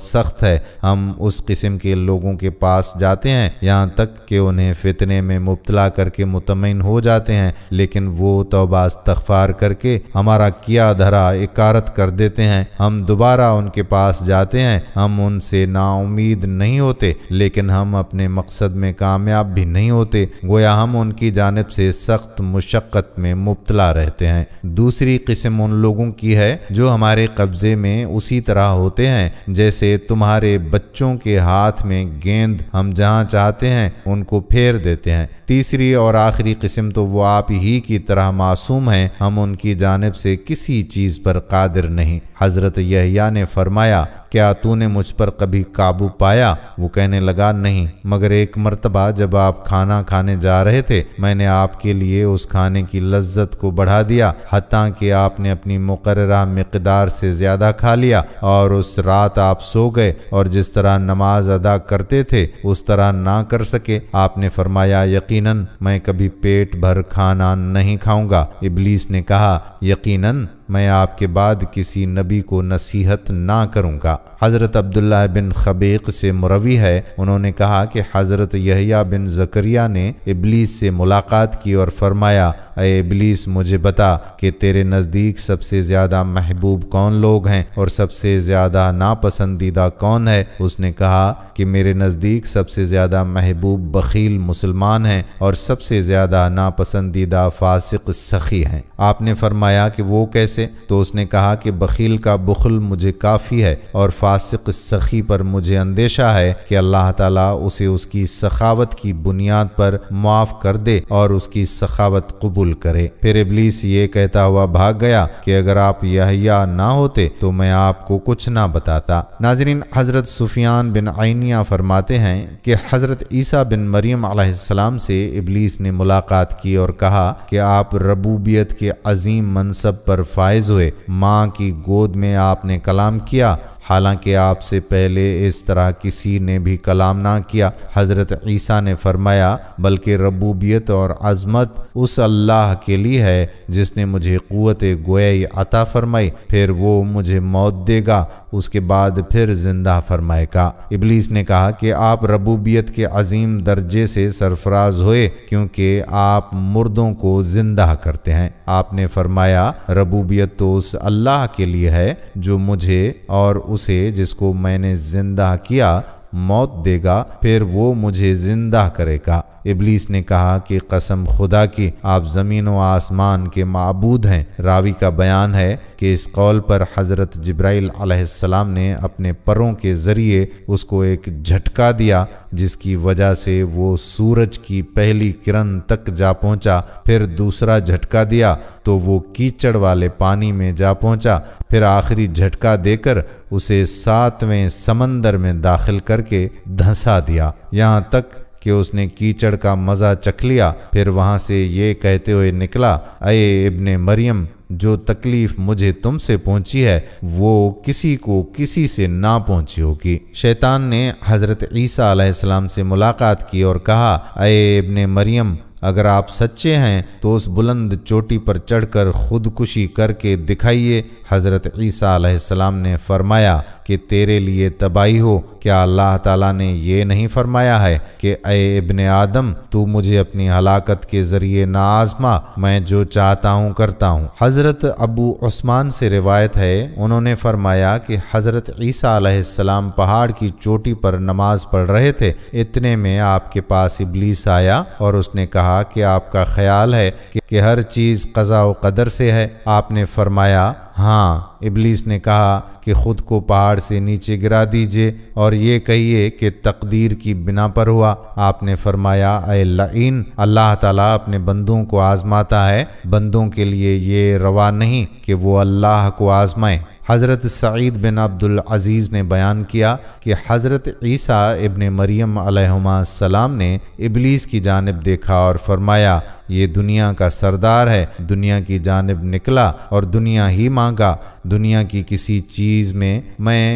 سخت ہے، ہم اس قسم کے لوگوں کے پاس جاتے ہیں یہاں تک کہ انہیں فتنے میں مبتلا کر کے مطمئن ہو جاتے ہیں، لیکن وہ توبہ استغفار کر کے ہمارا کیا دھرا اکارت کر دیتے ہیں۔ ہم دوبارہ ان کے پاس جاتے ہیں، ہم ان سے نا امید نہیں ہوتے لیکن ہم اپنے مقصد میں کامیاب بھی نہیں ہوتے، گویا ہم ان کی جانب سے سخت مشقت میں مبتلا رہتے ہیں۔ دوسری قسم ان لوگوں کی ہے جو ہمارے قبضے میں اسی طرح ہوتے ہیں جیسے تمہارے بچوں کے ہاتھ میں گیند، ہم جہاں چاہتے ہیں ان کو پھیر دیتے ہیں۔ تیسری اور آخری قسم تو وہ آپ ہی کی طرح معصوم ہیں، ہم ان کی جانب سے کسی چیز پر قادر نہیں۔ حضرت یحییٰ نے فرمایا کیا تو نے مجھ پر کبھی قابو پایا؟ وہ کہنے لگا نہیں، مگر ایک مرتبہ جب آپ کھانا کھانے جا رہے تھے میں نے آپ کے لیے اس کھانے کی لذت کو بڑھا دیا، حتیٰ کہ آپ نے اپنی مقررہ مقدار سے زیادہ کھا لیا، اور اس رات آپ سو گئے اور جس طرح نماز ادا کرتے تھے اس طرح نہ کر سکے۔ آپ نے فرمایا یقیناً میں کبھی پیٹ بھر کھانا نہیں کھاؤں گا۔ ابلیس نے کہا یقیناً میں آپ کے بعد کسی نبی کو نصیحت نہ کروں گا۔ حضرت عبداللہ بن خبیق سے مروی ہے، انہوں نے کہا کہ حضرت یحییٰ بن زکریا نے ابلیس سے ملاقات کی اور فرمایا اے ابلیس مجھے بتا کہ تیرے نزدیک سب سے زیادہ محبوب کون لوگ ہیں اور سب سے زیادہ ناپسندیدہ کون ہے؟ اس نے کہا کہ میرے نزدیک سب سے زیادہ محبوب بخیل مسلمان ہیں اور سب سے زیادہ ناپسندیدہ فاسق سخی ہیں۔ آپ نے فرمایا کہ وہ کیسے؟ تو اس نے کہا کہ بخیل کا بخل مجھے کافی ہے اور فاسق سخی پر مجھے اندیشہ ہے کہ اللہ تعالیٰ اسے اس کی سخاوت کی بنیاد پر معاف کر دے اور اس کی سخاوت قبول کرے۔ پھر ابلیس یہ کہتا ہوا بھاگ گیا کہ اگر آپ یحییٰ نہ ہوتے تو میں آپ کو کچھ نہ بتاتا۔ ناظرین، حضرت سفیان بن عینیہ فرماتے ہیں کہ حضرت عیسیٰ بن مریم علیہ السلام سے ابلیس نے ملاقات کی اور کہا کہ آپ ربوبیت کے عظیم منصب پر فائز ہوئے، ماں کی گود میں آپ نے کلام کیا، حالانکہ آپ سے پہلے اس طرح کسی نے بھی کلام نہ کیا۔ حضرت عیسیٰ نے فرمایا بلکہ ربوبیت اور عظمت اس اللہ کے لیے ہے جس نے مجھے قوت گویائی عطا فرمائی، پھر وہ مجھے موت دے گا، اس کے بعد پھر زندہ فرمائے گا۔ ابلیس نے کہا کہ آپ ربوبیت کے عظیم درجے سے سرفراز ہوئے کیونکہ آپ مردوں کو زندہ کرتے ہیں۔ آپ نے فرمایا ربوبیت تو اس اللہ کے لیے ہے جو مجھے اور اسے جس کو میں نے زندہ کیا موت دے گا، پھر وہ مجھے زندہ کرے گا۔ ابلیس نے کہا کہ قسم خدا کی آپ زمین و آسمان کے معبود ہیں۔ راوی کا بیان ہے کہ اس قول پر حضرت جبرائیل علیہ السلام نے اپنے پروں کے ذریعے اس کو ایک جھٹکا دیا جس کی وجہ سے وہ سورج کی پہلی کرن تک جا پہنچا، پھر دوسرا جھٹکا دیا تو وہ کیچڑ والے پانی میں جا پہنچا، پھر آخری جھٹکا دے کر اسے 7ویں سمندر میں داخل کر کے دھنسا دیا، یہاں تک کہ اس نے کیچڑ کا مزہ چکھ لیا۔ پھر وہاں سے یہ کہتے ہوئے نکلا اے ابن مریم، جو تکلیف مجھے تم سے پہنچی ہے وہ کسی کو کسی سے نہ پہنچی ہوگی۔ شیطان نے حضرت عیسیٰ علیہ السلام سے ملاقات کی اور کہا اے ابن مریم، اگر آپ سچے ہیں تو اس بلند چوٹی پر چڑھ کر خودکشی کر کے دکھائیے۔ حضرت عیسیٰ علیہ السلام نے فرمایا کہ کہ تیرے لیے تباہی ہو؟ کیا اللہ تعالیٰ نے یہ نہیں فرمایا ہے کہ اے ابن آدم تو مجھے اپنی ہلاکت کے ذریعے نہ آزما، میں جو چاہتا ہوں کرتا ہوں۔ حضرت ابو عثمان سے روایت ہے، انہوں نے فرمایا کہ حضرت عیسیٰ علیہ السلام پہاڑ کی چوٹی پر نماز پڑھ رہے تھے، اتنے میں آپ کے پاس ابلیس آیا اور اس نے کہا کہ آپ کا خیال ہے کہ ہر چیز قضاء و قدر سے ہے؟ آپ نے فرمایا ہاں۔ ابلیس نے کہا کہ خود کو پہاڑ سے نیچے گرا دیجئے اور یہ کہیے کہ تقدیر کی بنا پر ہوا۔ آپ نے فرمایا اے لعین، اللہ تعالیٰ اپنے بندوں کو آزماتا ہے، بندوں کے لیے یہ روا نہیں کہ وہ اللہ کو آزمائیں۔ حضرت سعید بن عبد العزیز نے بیان کیا کہ حضرت عیسیٰ ابن مریم علیہما السلام نے ابلیس کی جانب دیکھا اور فرمایا یہ دنیا کا سردار ہے، دنیا کی جانب نکلا اور دنیا ہی مانگا، دنیا کی کسی چیز میں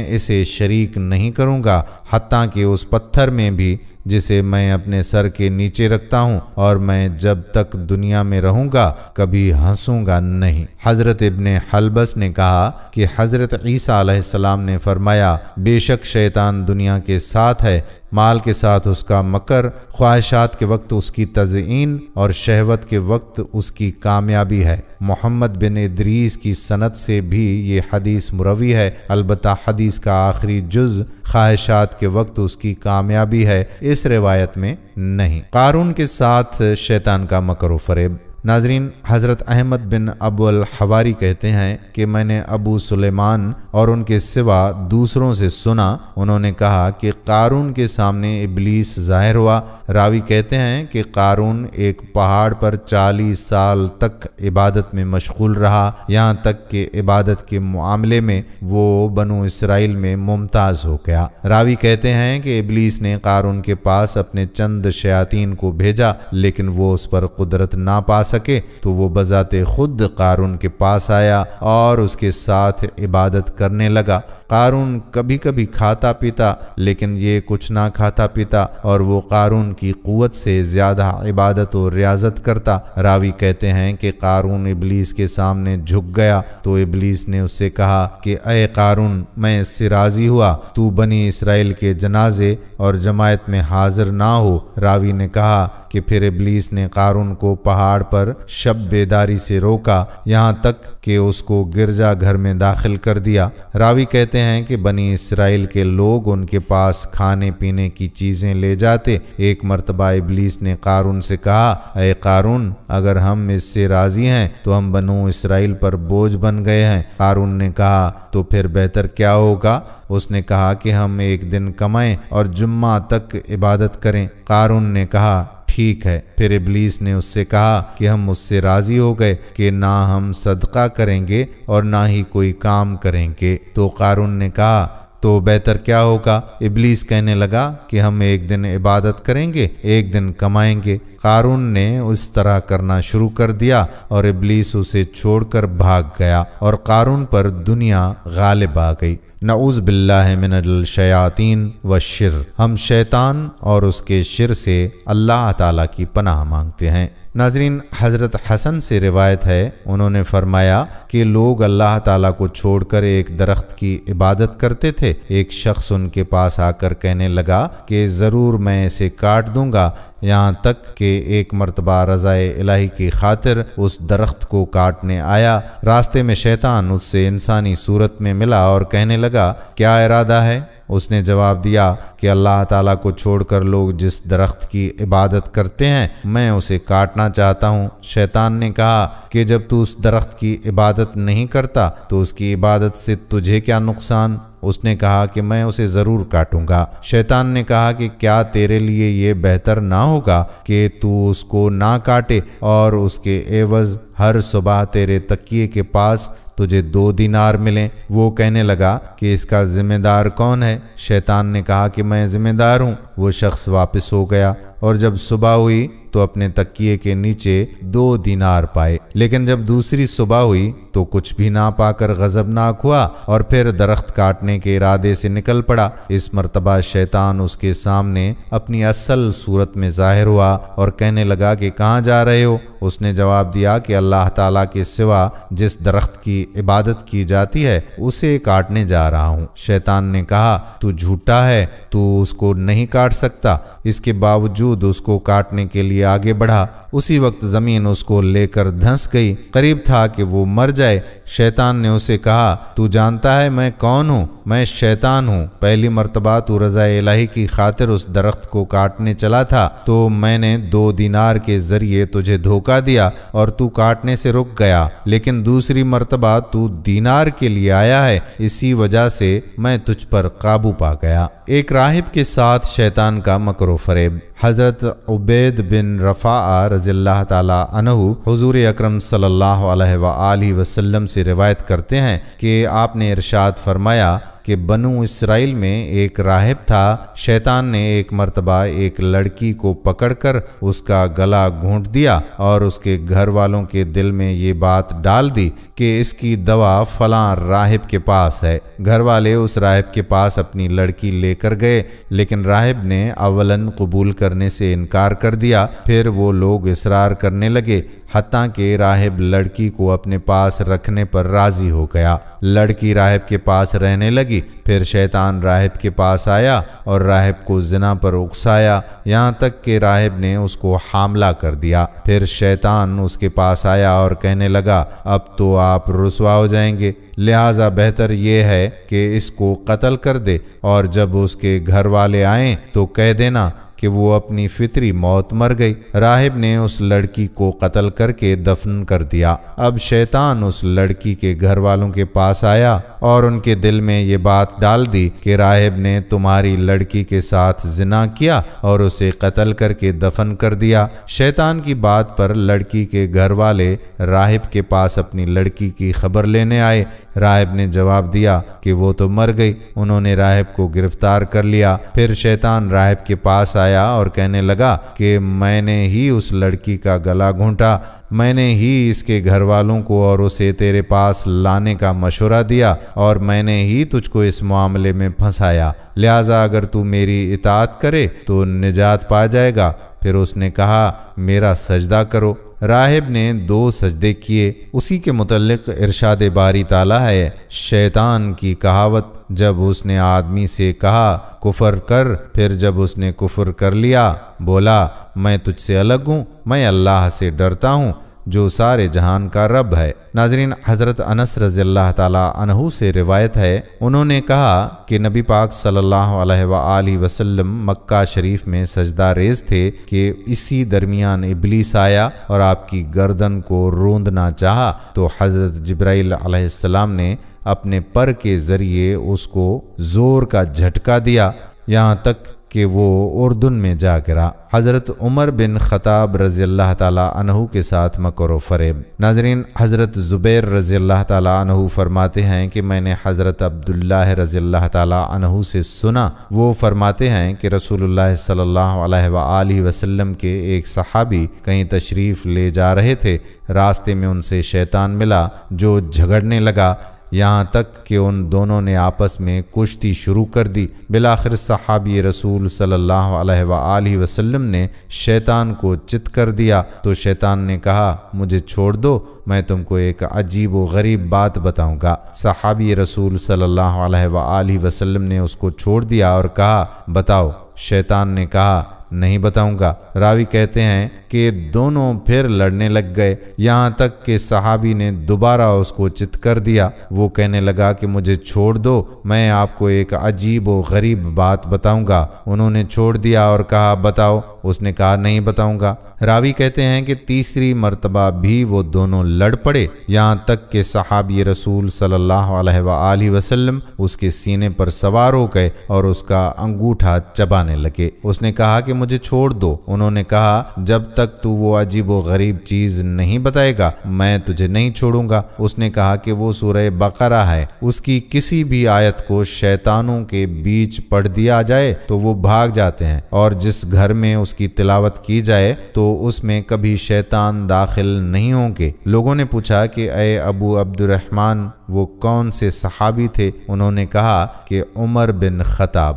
اسے شریک نہیں کروں گا، حتیٰ کہ اس پتھر میں بھی جسے میں اپنے سر کے نیچے رکھتا ہوں، اور میں جب تک دنیا میں رہوں گا کبھی ہنسوں گا نہیں۔ حضرت ابن حلبس نے کہا کہ حضرت عیسیٰ علیہ السلام نے فرمایا بے شک شیطان دنیا کے ساتھ ہے، مال کے ساتھ اس کا مکر، خواہشات کے وقت اس کی تزئین اور شہوت کے وقت اس کی کامیابی ہے۔ محمد بن ادریس کی سند سے بھی یہ حدیث مروی ہے، البتہ حدیث کا آخری جز خواہشات کے وقت اس کی کامیابی ہے، اس روایت میں نہیں۔ قارون کے ساتھ شیطان کا مکر و فریب۔ ناظرین، حضرت احمد بن ابو الحواری کہتے ہیں کہ میں نے ابو سلیمان اور ان کے سوا دوسروں سے سنا، انہوں نے کہا کہ قارون کے سامنے ابلیس ظاہر ہوا۔ راوی کہتے ہیں کہ قارون ایک پہاڑ پر 40 سال تک عبادت میں مشغول رہا، یہاں تک کہ عبادت کے معاملے میں وہ بنو اسرائیل میں ممتاز ہو گیا۔ راوی کہتے ہیں کہ ابلیس نے قارون کے پاس اپنے چند شیاطین کو بھیجا، لیکن وہ اس پر قدرت نہ پا سکے تو وہ بذات خود قارون کے پاس آیا اور اس کے ساتھ عبادت کرنے لگا۔ قارون کبھی کبھی کھاتا پیتا، لیکن یہ کچھ نہ کھاتا پیتا، اور وہ قارون کی قوت سے زیادہ عبادت و ریاضت کرتا۔ راوی کہتے ہیں کہ قارون ابلیس کے سامنے جھک گیا تو ابلیس نے اس سے کہا کہ اے قارون، میں اس سے راضی ہوا تو بنی اسرائیل کے جنازے اور جماعت میں حاضر نہ ہو۔ راوی نے کہا کہ پھر ابلیس نے قارون کو پہاڑ پر شب بیداری سے روکا، یہاں تک کہ اس کو گرجا گھر میں داخل کر دیا۔ راوی کہتے ہیں کہ بنی اسرائیل کے لوگ ان کے پاس کھانے پینے کی چیزیں لے جاتے۔ ایک مرتبہ ابلیس نے قارون سے کہا اے قارون، اگر ہم اس سے راضی ہیں تو ہم بنو اسرائیل پر بوجھ بن گئے ہیں۔ قارون نے کہا تو پھر بہتر کیا ہوگا؟ اس نے کہا کہ ہم ایک دن کمائیں اور جمعہ تک عبادت کریں۔ قارون نے کہا ٹھیک ہے۔ پھر ابلیس نے اس سے کہا کہ ہم اس سے راضی ہو گئے کہ نہ ہم صدقہ کریں گے اور نہ ہی کوئی کام کریں گے۔ تو قارون نے کہا تو بہتر کیا ہوگا؟ ابلیس کہنے لگا کہ ہم ایک دن عبادت کریں گے، ایک دن کمائیں گے۔ قارون نے اس طرح کرنا شروع کر دیا اور ابلیس اسے چھوڑ کر بھاگ گیا اور قارون پر دنیا غالب آ گئی۔ نعوذ باللہ من الشیاطین والشر۔ ہم شیطان اور اس کے شر سے اللہ تعالیٰ کی پناہ مانگتے ہیں۔ ناظرین، حضرت حسن سے روایت ہے، انہوں نے فرمایا کہ لوگ اللہ تعالیٰ کو چھوڑ کر ایک درخت کی عبادت کرتے تھے۔ ایک شخص ان کے پاس آ کر کہنے لگا کہ ضرور میں اسے کاٹ دوں گا، یہاں تک کہ ایک مرتبہ رضائے الہی کی خاطر اس درخت کو کاٹنے آیا۔ راستے میں شیطان اس سے انسانی صورت میں ملا اور کہنے لگا کیا ارادہ ہے؟ اس نے جواب دیا کہ اللہ تعالیٰ کو چھوڑ کر لوگ جس درخت کی عبادت کرتے ہیں میں اسے کاٹنا چاہتا ہوں۔ شیطان نے کہا کہ جب تو اس درخت کی عبادت نہیں کرتا تو اس کی عبادت سے تجھے کیا نقصان؟ اس نے کہا کہ میں اسے ضرور کاٹوں گا۔ شیطان نے کہا کہ کیا تیرے لیے یہ بہتر نہ ہوگا کہ تو اس کو نہ کاٹے اور اس کے عوض ہر صبح تیرے تکیے کے پاس تجھے 2 دینار ملیں؟ وہ کہنے لگا کہ اس کا ذمہ دار کون ہے؟ شیطان نے کہا کہ میں ذمہ دار ہوں۔ وہ شخص واپس ہو گیا اور جب صبح ہوئی تو اپنے تکیے کے نیچے 2 دینار پائے، لیکن جب دوسری صبح ہوئی تو کچھ بھی نہ پا کر غضبناک ہوا اور پھر درخت کاٹنے کے ارادے سے نکل پڑا۔ اس مرتبہ شیطان اس کے سامنے اپنی اصل صورت میں ظاہر ہوا اور کہنے لگا کہ کہاں جا رہے ہو؟ اس نے جواب دیا کہ اللہ تعالیٰ کے سوا جس درخت کی عبادت کی جاتی ہے اسے کاٹنے جا رہا ہوں۔ شیطان نے کہا تو جھوٹا ہے، تو اس کو نہیں کاٹ سکتا۔ اس کے باوجود اس کو کاٹنے کے لیے آگے بڑھا۔ اسی وقت زمین اس کو لے کر دھنس گئی، قریب تھا کہ وہ مر جائے۔ شیطان نے اسے کہا تو جانتا ہے میں کون ہوں؟ میں شیطان ہوں۔ پہلی مرتبہ تو رضا الہی کی خاطر اس درخت کو کاٹنے چلا تھا تو میں نے 2 دینار کے ذریعے تجھے دھوکہ دیا اور تو کاٹنے سے رک گیا، لیکن دوسری مرتبہ تو دینار کے لیے آیا ہے، اسی وجہ سے میں تجھ پر قابو پا گیا۔ ایک راہب کے ساتھ شیطان کا مکر و فریب۔ حضرت عبید بن رفاعہ رضی اللہ تعالی عنہ حضور اکرم صلی اللہ علیہ وآلہ وسلم سے روایت کرتے ہیں کہ آپ نے ارشاد فرمایا کہ بنو اسرائیل میں ایک راہب تھا۔ شیطان نے ایک مرتبہ ایک لڑکی کو پکڑ کر اس کا گلا گھونٹ دیا اور اس کے گھر والوں کے دل میں یہ بات ڈال دی کہ اس کی دوا فلاں راہب کے پاس ہے۔ گھر والے اس راہب کے پاس اپنی لڑکی لے کر گئے، لیکن راہب نے اولاً قبول کرنے سے انکار کر دیا، پھر وہ لوگ اصرار کرنے لگے، حتیٰ کہ راہب لڑکی کو اپنے پاس رکھنے پر راضی ہو گیا۔ لڑکی راہب کے پاس رہنے لگی، پھر شیطان راہب کے پاس آیا اور راہب کو زنا پر اکسایا، یہاں تک کہ راہب نے اس کو حاملہ کر دیا۔ پھر شیطان اس کے پاس آیا اور کہنے لگا اب تو آپ رسوا ہو جائیں گے، لہٰذا بہتر یہ ہے کہ اس کو قتل کر دے، اور جب اس کے گھر والے آئیں تو کہہ دینا کہ وہ اپنی فطری موت مر گئی۔ راہب نے اس لڑکی کو قتل کر کے دفن کر دیا۔ اب شیطان اس لڑکی کے گھر والوں کے پاس آیا اور ان کے دل میں یہ بات ڈال دی کہ راہب نے تمہاری لڑکی کے ساتھ زنا کیا اور اسے قتل کر کے دفن کر دیا۔ شیطان کی بات پر لڑکی کے گھر والے راہب کے پاس اپنی لڑکی کی خبر لینے آئے۔ راہب نے جواب دیا کہ وہ تو مر گئی۔ انہوں نے راہب کو گرفتار کر لیا۔ پھر شیطان راہب کے پاس آیا اور کہنے لگا کہ میں نے ہی اس لڑکی کا گلا گھونٹا، میں نے ہی اس کے گھر والوں کو اور اسے تیرے پاس لانے کا مشورہ دیا، اور میں نے ہی تجھ کو اس معاملے میں پھنسایا، لہٰذا اگر تو میری اطاعت کرے تو نجات پا جائے گا۔ پھر اس نے کہا میرا سجدہ کرو۔ راہب نے 2 سجدے کیے۔ اسی کے متعلق ارشاد باری تعالیٰ ہے، شیطان کی کہاوت، جب اس نے آدمی سے کہا کفر کر، پھر جب اس نے کفر کر لیا بولا میں تجھ سے الگ ہوں، میں اللہ سے ڈرتا ہوں جو سارے جہان کا رب ہے۔ ناظرین، حضرت انس رضی اللہ تعالی عنہ سے روایت ہے، انہوں نے کہا کہ نبی پاک صلی اللہ علیہ وآلہ وسلم مکہ شریف میں سجدہ ریز تھے کہ اسی درمیان ابلیس آیا اور آپ کی گردن کو روندنا چاہا، تو حضرت جبرائیل علیہ السلام نے اپنے پر کے ذریعے اس کو زور کا جھٹکا دیا، یہاں تک کہ وہ اردن میں جا گرا۔ حضرت عمر بن خطاب رضی اللہ تعالیٰ عنہ کے ساتھ مکر و فریب۔ ناظرین، حضرت زبیر رضی اللہ تعالیٰ عنہ فرماتے ہیں کہ میں نے حضرت عبداللہ رضی اللہ تعالیٰ عنہ سے سنا، وہ فرماتے ہیں کہ رسول اللہ صلی اللہ علیہ وآلہ وسلم کے ایک صحابی کہیں تشریف لے جا رہے تھے، راستے میں ان سے شیطان ملا جو جھگڑنے لگا، یہاں تک کہ ان دونوں نے آپس میں کشتی شروع کر دی۔ بالآخر صحابی رسول صلی اللہ علیہ وآلہ وسلم نے شیطان کو چت کر دیا، تو شیطان نے کہا مجھے چھوڑ دو، میں تم کو ایک عجیب و غریب بات بتاؤں گا۔ صحابی رسول صلی اللہ علیہ وآلہ وسلم نے اس کو چھوڑ دیا اور کہا بتاؤ۔ شیطان نے کہا نہیں بتاؤں گا۔ راوی کہتے ہیں کہ دونوں پھر لڑنے لگ گئے، یہاں تک کہ صحابی نے دوبارہ اس کو چت کر دیا۔ وہ کہنے لگا کہ مجھے چھوڑ دو، میں آپ کو ایک عجیب و غریب بات بتاؤں گا۔ انہوں نے چھوڑ دیا اور کہا بتاؤ۔ اس نے کہا نہیں بتاؤں گا۔ راوی کہتے ہیں کہ تیسری مرتبہ بھی وہ دونوں لڑ پڑے، یہاں تک کہ صحابی رسول صلی اللہ علیہ وآلہ وسلم اس کے سینے پر سوار ہو گئے اور اس کا انگوٹھا چبانے لگے۔ اس نے کہا کہ مجھے چھوڑ دو۔ انہوں نے کہا جب تک تو وہ عجیب و غریب چیز نہیں بتائے گا میں تجھے نہیں چھوڑوں گا۔ اس نے کہا کہ وہ سورہ بقرہ ہے، اس کی کسی بھی آیت کو شیطانوں کے بیچ پڑھ دیا جائے تو وہ بھاگ جاتے ہیں، اور جس گھر میں اس کی تلاوت کی جائے تو اس میں کبھی شیطان داخل نہیں ہوں گے۔ لوگوں نے پوچھا کہ اے ابو عبد الرحمن وہ کون سے صحابی تھے؟ انہوں نے کہا کہ عمر بن خطاب۔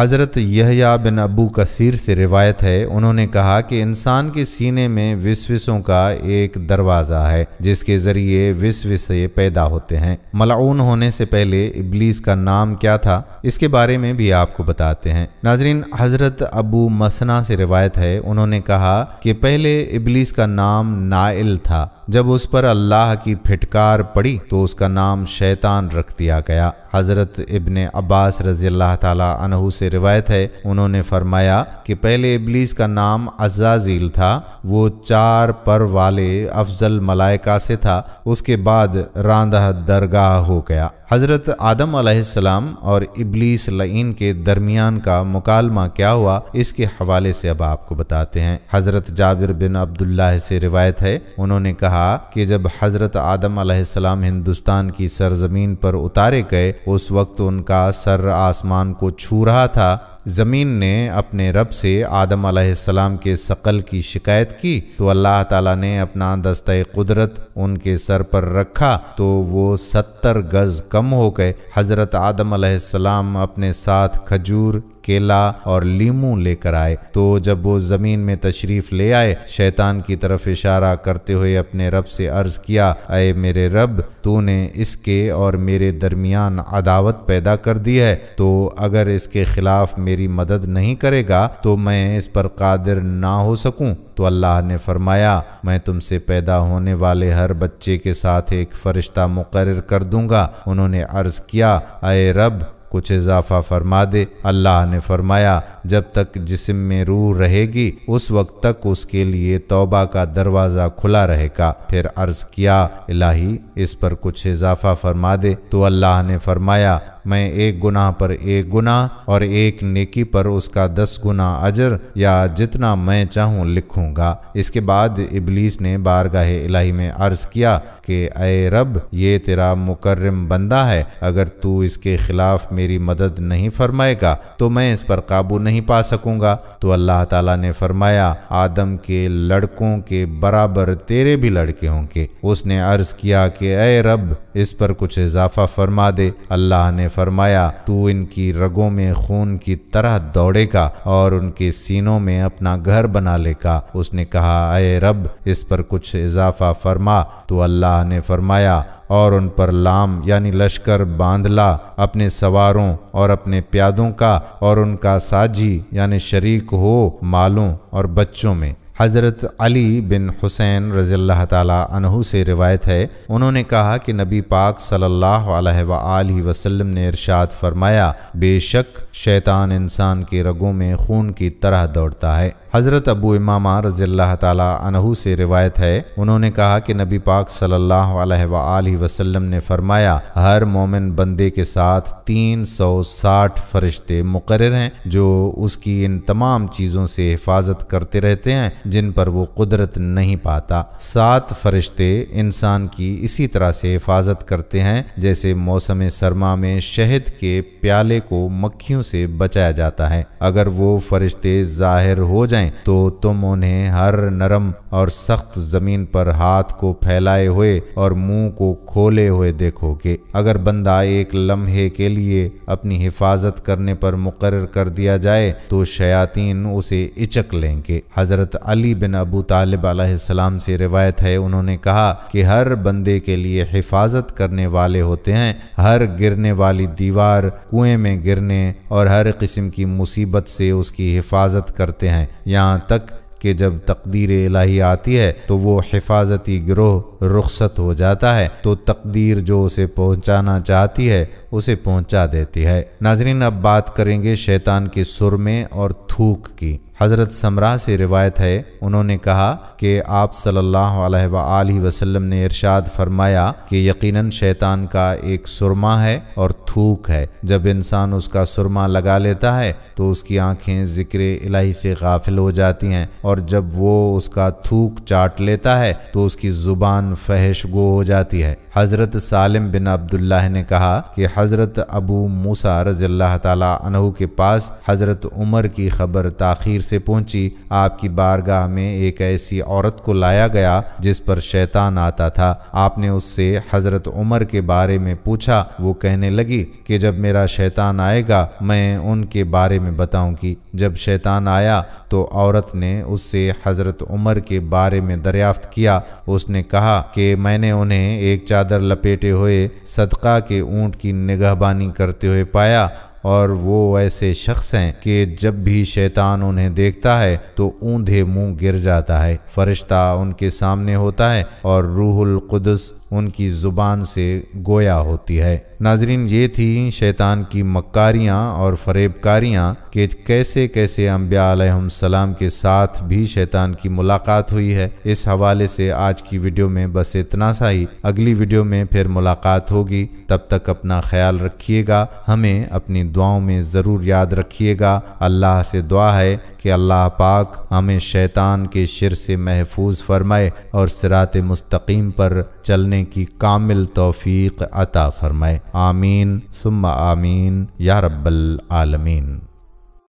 حضرت یحییٰ بن ابو کثیر سے روایت ہے، انہوں نے کہا کہ انسان کے سینے میں وسوسوں کا ایک دروازہ ہے جس کے ذریعے وسوسے پیدا ہوتے ہیں۔ ملعون ہونے سے پہلے ابلیس کا نام کیا تھا، اس کے بارے میں بھی آپ کو بتاتے ہیں۔ ناظرین، حضرت ابو مسنا سے روایت ہے، انہوں نے کہا کہ پہلے ابلیس کا نام نائل تھا، جب اس پر اللہ کی پھٹکار پڑی تو اس کا نام شیطان رکھ دیا گیا۔ حضرت ابن عباس رضی اللہ تعالی عنہ سے روایت ہے، انہوں نے فرمایا کہ پہلے ابلیس کا نام عزازیل تھا، وہ 4 پر والے افضل ملائکہ سے تھا، اس کے بعد راندہ درگاہ ہو گیا۔ حضرت آدم علیہ السلام اور ابلیس لعین کے درمیان کا مکالمہ کیا ہوا، اس کے حوالے سے اب آپ کو بتاتے ہیں۔ حضرت جابر بن عبداللہ سے روایت ہے، انہوں نے کہا کہ جب حضرت آدم علیہ السلام ہندوستان کی سرزمین پر اتارے گئے، اس وقت ان کا سر آسمان کو چھو رہا تھا۔ زمین نے اپنے رب سے آدم علیہ السلام کے ثقل کی شکایت کی تو اللہ تعالیٰ نے اپنا دستہ قدرت ان کے سر پر رکھا تو وہ 70 گز کم ہو گئے۔ حضرت آدم علیہ السلام اپنے ساتھ کھجور، کیلا اور لیموں لے کر آئے، تو جب وہ زمین میں تشریف لے آئے، شیطان کی طرف اشارہ کرتے ہوئے اپنے رب سے عرض کیا، اے میرے رب، تو نے اس کے اور میرے درمیان عداوت پیدا کر دی ہے، تو اگر اس کے خلاف میری مدد نہیں کرے گا تو میں اس پر قادر نہ ہو سکوں۔ تو اللہ نے فرمایا، میں تم سے پیدا ہونے والے ہر بچے کے ساتھ ایک فرشتہ مقرر کر دوں گا۔ انہوں نے عرض کیا، اے رب، کچھ اضافہ فرما دے۔ اللہ نے فرمایا، جب تک جسم میں روح رہے گی اس وقت تک اس کے لیے توبہ کا دروازہ کھلا رہے گا۔ پھر عرض کیا، الہی، اس پر کچھ اضافہ فرما دے۔ تو اللہ نے فرمایا، میں 1 گناہ پر 1 گناہ اور 1 نیکی پر اس کا 10 گنا اجر یا جتنا میں چاہوں لکھوں گا۔ اس کے بعد ابلیس نے بارگاہ الہی میں عرض کیا کہ اے رب، یہ تیرا مکرم بندہ ہے، اگر تو اس کے خلاف میری مدد نہیں فرمائے گا تو میں اس پر قابو نہیں پا سکوں گا۔ تو اللہ تعالیٰ نے فرمایا، آدم کے لڑکوں کے برابر تیرے بھی لڑکے ہوں گے۔ اس نے عرض کیا کہ اے رب، اس پر کچھ اضافہ فرما دے۔ اللہ نے فرمایا، تو ان کی رگوں میں خون کی طرح دوڑے گا اور ان کے سینوں میں اپنا گھر بنا لے گا۔ اس نے کہا، اے رب، اس پر کچھ اضافہ فرما۔ تو اللہ نے فرمایا، اور ان پر لام یعنی لشکر باندھ لا، اپنے سواروں اور اپنے پیادوں کا، اور ان کا ساجی یعنی شریک ہو مالوں اور بچوں میں۔ حضرت علی بن حسین رضی اللہ تعالی عنہ سے روایت ہے، انہوں نے کہا کہ نبی پاک صلی اللہ علیہ وآلہ وسلم نے ارشاد فرمایا، بے شک شیطان انسان کے رگوں میں خون کی طرح دوڑتا ہے۔ حضرت ابو امامہ رضی اللہ تعالی عنہ سے روایت ہے، انہوں نے کہا کہ نبی پاک صلی اللہ علیہ وآلہ وسلم نے فرمایا، ہر مومن بندے کے ساتھ 360 فرشتے مقرر ہیں جو اس کی ان تمام چیزوں سے حفاظت کرتے رہتے ہیں جن پر وہ قدرت نہیں پاتا۔ 7 فرشتے انسان کی اسی طرح سے حفاظت کرتے ہیں جیسے موسم سرما میں شہد کے پیالے کو مکھیوں سے بچایا جاتا ہے۔ اگر وہ فرشتے ظاہر ہو جائیں تو تم انہیں ہر نرم اور سخت زمین پر ہاتھ کو پھیلائے ہوئے اور منہ کو کھولے ہوئے دیکھو گے۔ اگر بندہ ایک لمحے کے لیے اپنی حفاظت کرنے پر مقرر کر دیا جائے تو شیاطین اسے اچک لیں گے۔ حضرت علی بن ابو طالب علیہ السلام سے روایت ہے، انہوں نے کہا کہ ہر بندے کے لیے حفاظت کرنے والے ہوتے ہیں، ہر گرنے والی دیوار، کنویں میں گرنے اور ہر قسم کی مصیبت سے اس کی حفاظت کرتے ہیں، یہاں تک کہ جب تقدیر الہی آتی ہے تو وہ حفاظتی گروہ رخصت ہو جاتا ہے تو تقدیر جو اسے پہنچانا چاہتی ہے اسے پہنچا دیتی ہے۔ ناظرین، اب بات کریں گے شیطان کے سرمے اور تھوک کی۔ حضرت سمرہ سے روایت ہے، انہوں نے کہا کہ آپ صلی اللہ علیہ وآلہ وسلم نے ارشاد فرمایا کہ یقیناً شیطان کا ایک سرما ہے اور تھوک ہے۔ جب انسان اس کا سرما لگا لیتا ہے تو اس کی آنکھیں ذکر الہی سے غافل ہو جاتی ہیں، اور جب وہ اس کا تھوک چاٹ لیتا ہے تو اس کی زبان فحش گو ہو جاتی ہے۔ حضرت سالم بن عبداللہ نے کہا کہ حضرت ابو موسیٰ رضی اللہ تعالیٰ عنہ کے پاس حضرت عمر کی خبر تاخیر سے پہنچی۔ آپ کی بارگاہ میں ایک ایسی عورت کو لایا گیا جس پر شیطان آتا تھا۔ آپ نے اس سے حضرت عمر کے بارے میں پوچھا۔ وہ کہنے لگی کہ جب میرا شیطان آئے گا میں ان کے بارے میں بتاؤں گی۔ جب شیطان آیا تو عورت نے اس سے حضرت عمر کے بارے میں دریافت کیا۔ اس نے کہا کہ میں نے انہیں ایک چادر لپیٹے ہوئے صدقہ کے اونٹ کی نگہبانی کرتے ہوئے پایا، اور وہ ایسے شخص ہیں کہ جب بھی شیطان انہیں دیکھتا ہے تو اوندھے منہ گر جاتا ہے۔ فرشتہ ان کے سامنے ہوتا ہے اور روح القدس ان کی زبان سے گویا ہوتی ہے۔ ناظرین، یہ تھی شیطان کی مکاریاں اور فریب کاریاں کہ کیسے کیسے انبیاء علیہ السلام کے ساتھ بھی شیطان کی ملاقات ہوئی ہے۔ اس حوالے سے آج کی ویڈیو میں بس اتنا سا ہی۔ اگلی ویڈیو میں پھر ملاقات ہوگی، تب تک اپنا خیال رکھیے گا، ہمیں اپنی دعاؤں میں ضرور یاد رکھیے گا۔ اللہ سے دعا ہے کہ اللہ پاک ہمیں شیطان کے شر سے محفوظ فرمائے اور صراط مستقیم پر چلنے کی کامل توفیق عطا فرمائے۔ آمین ثم آمین یا رب العالمین۔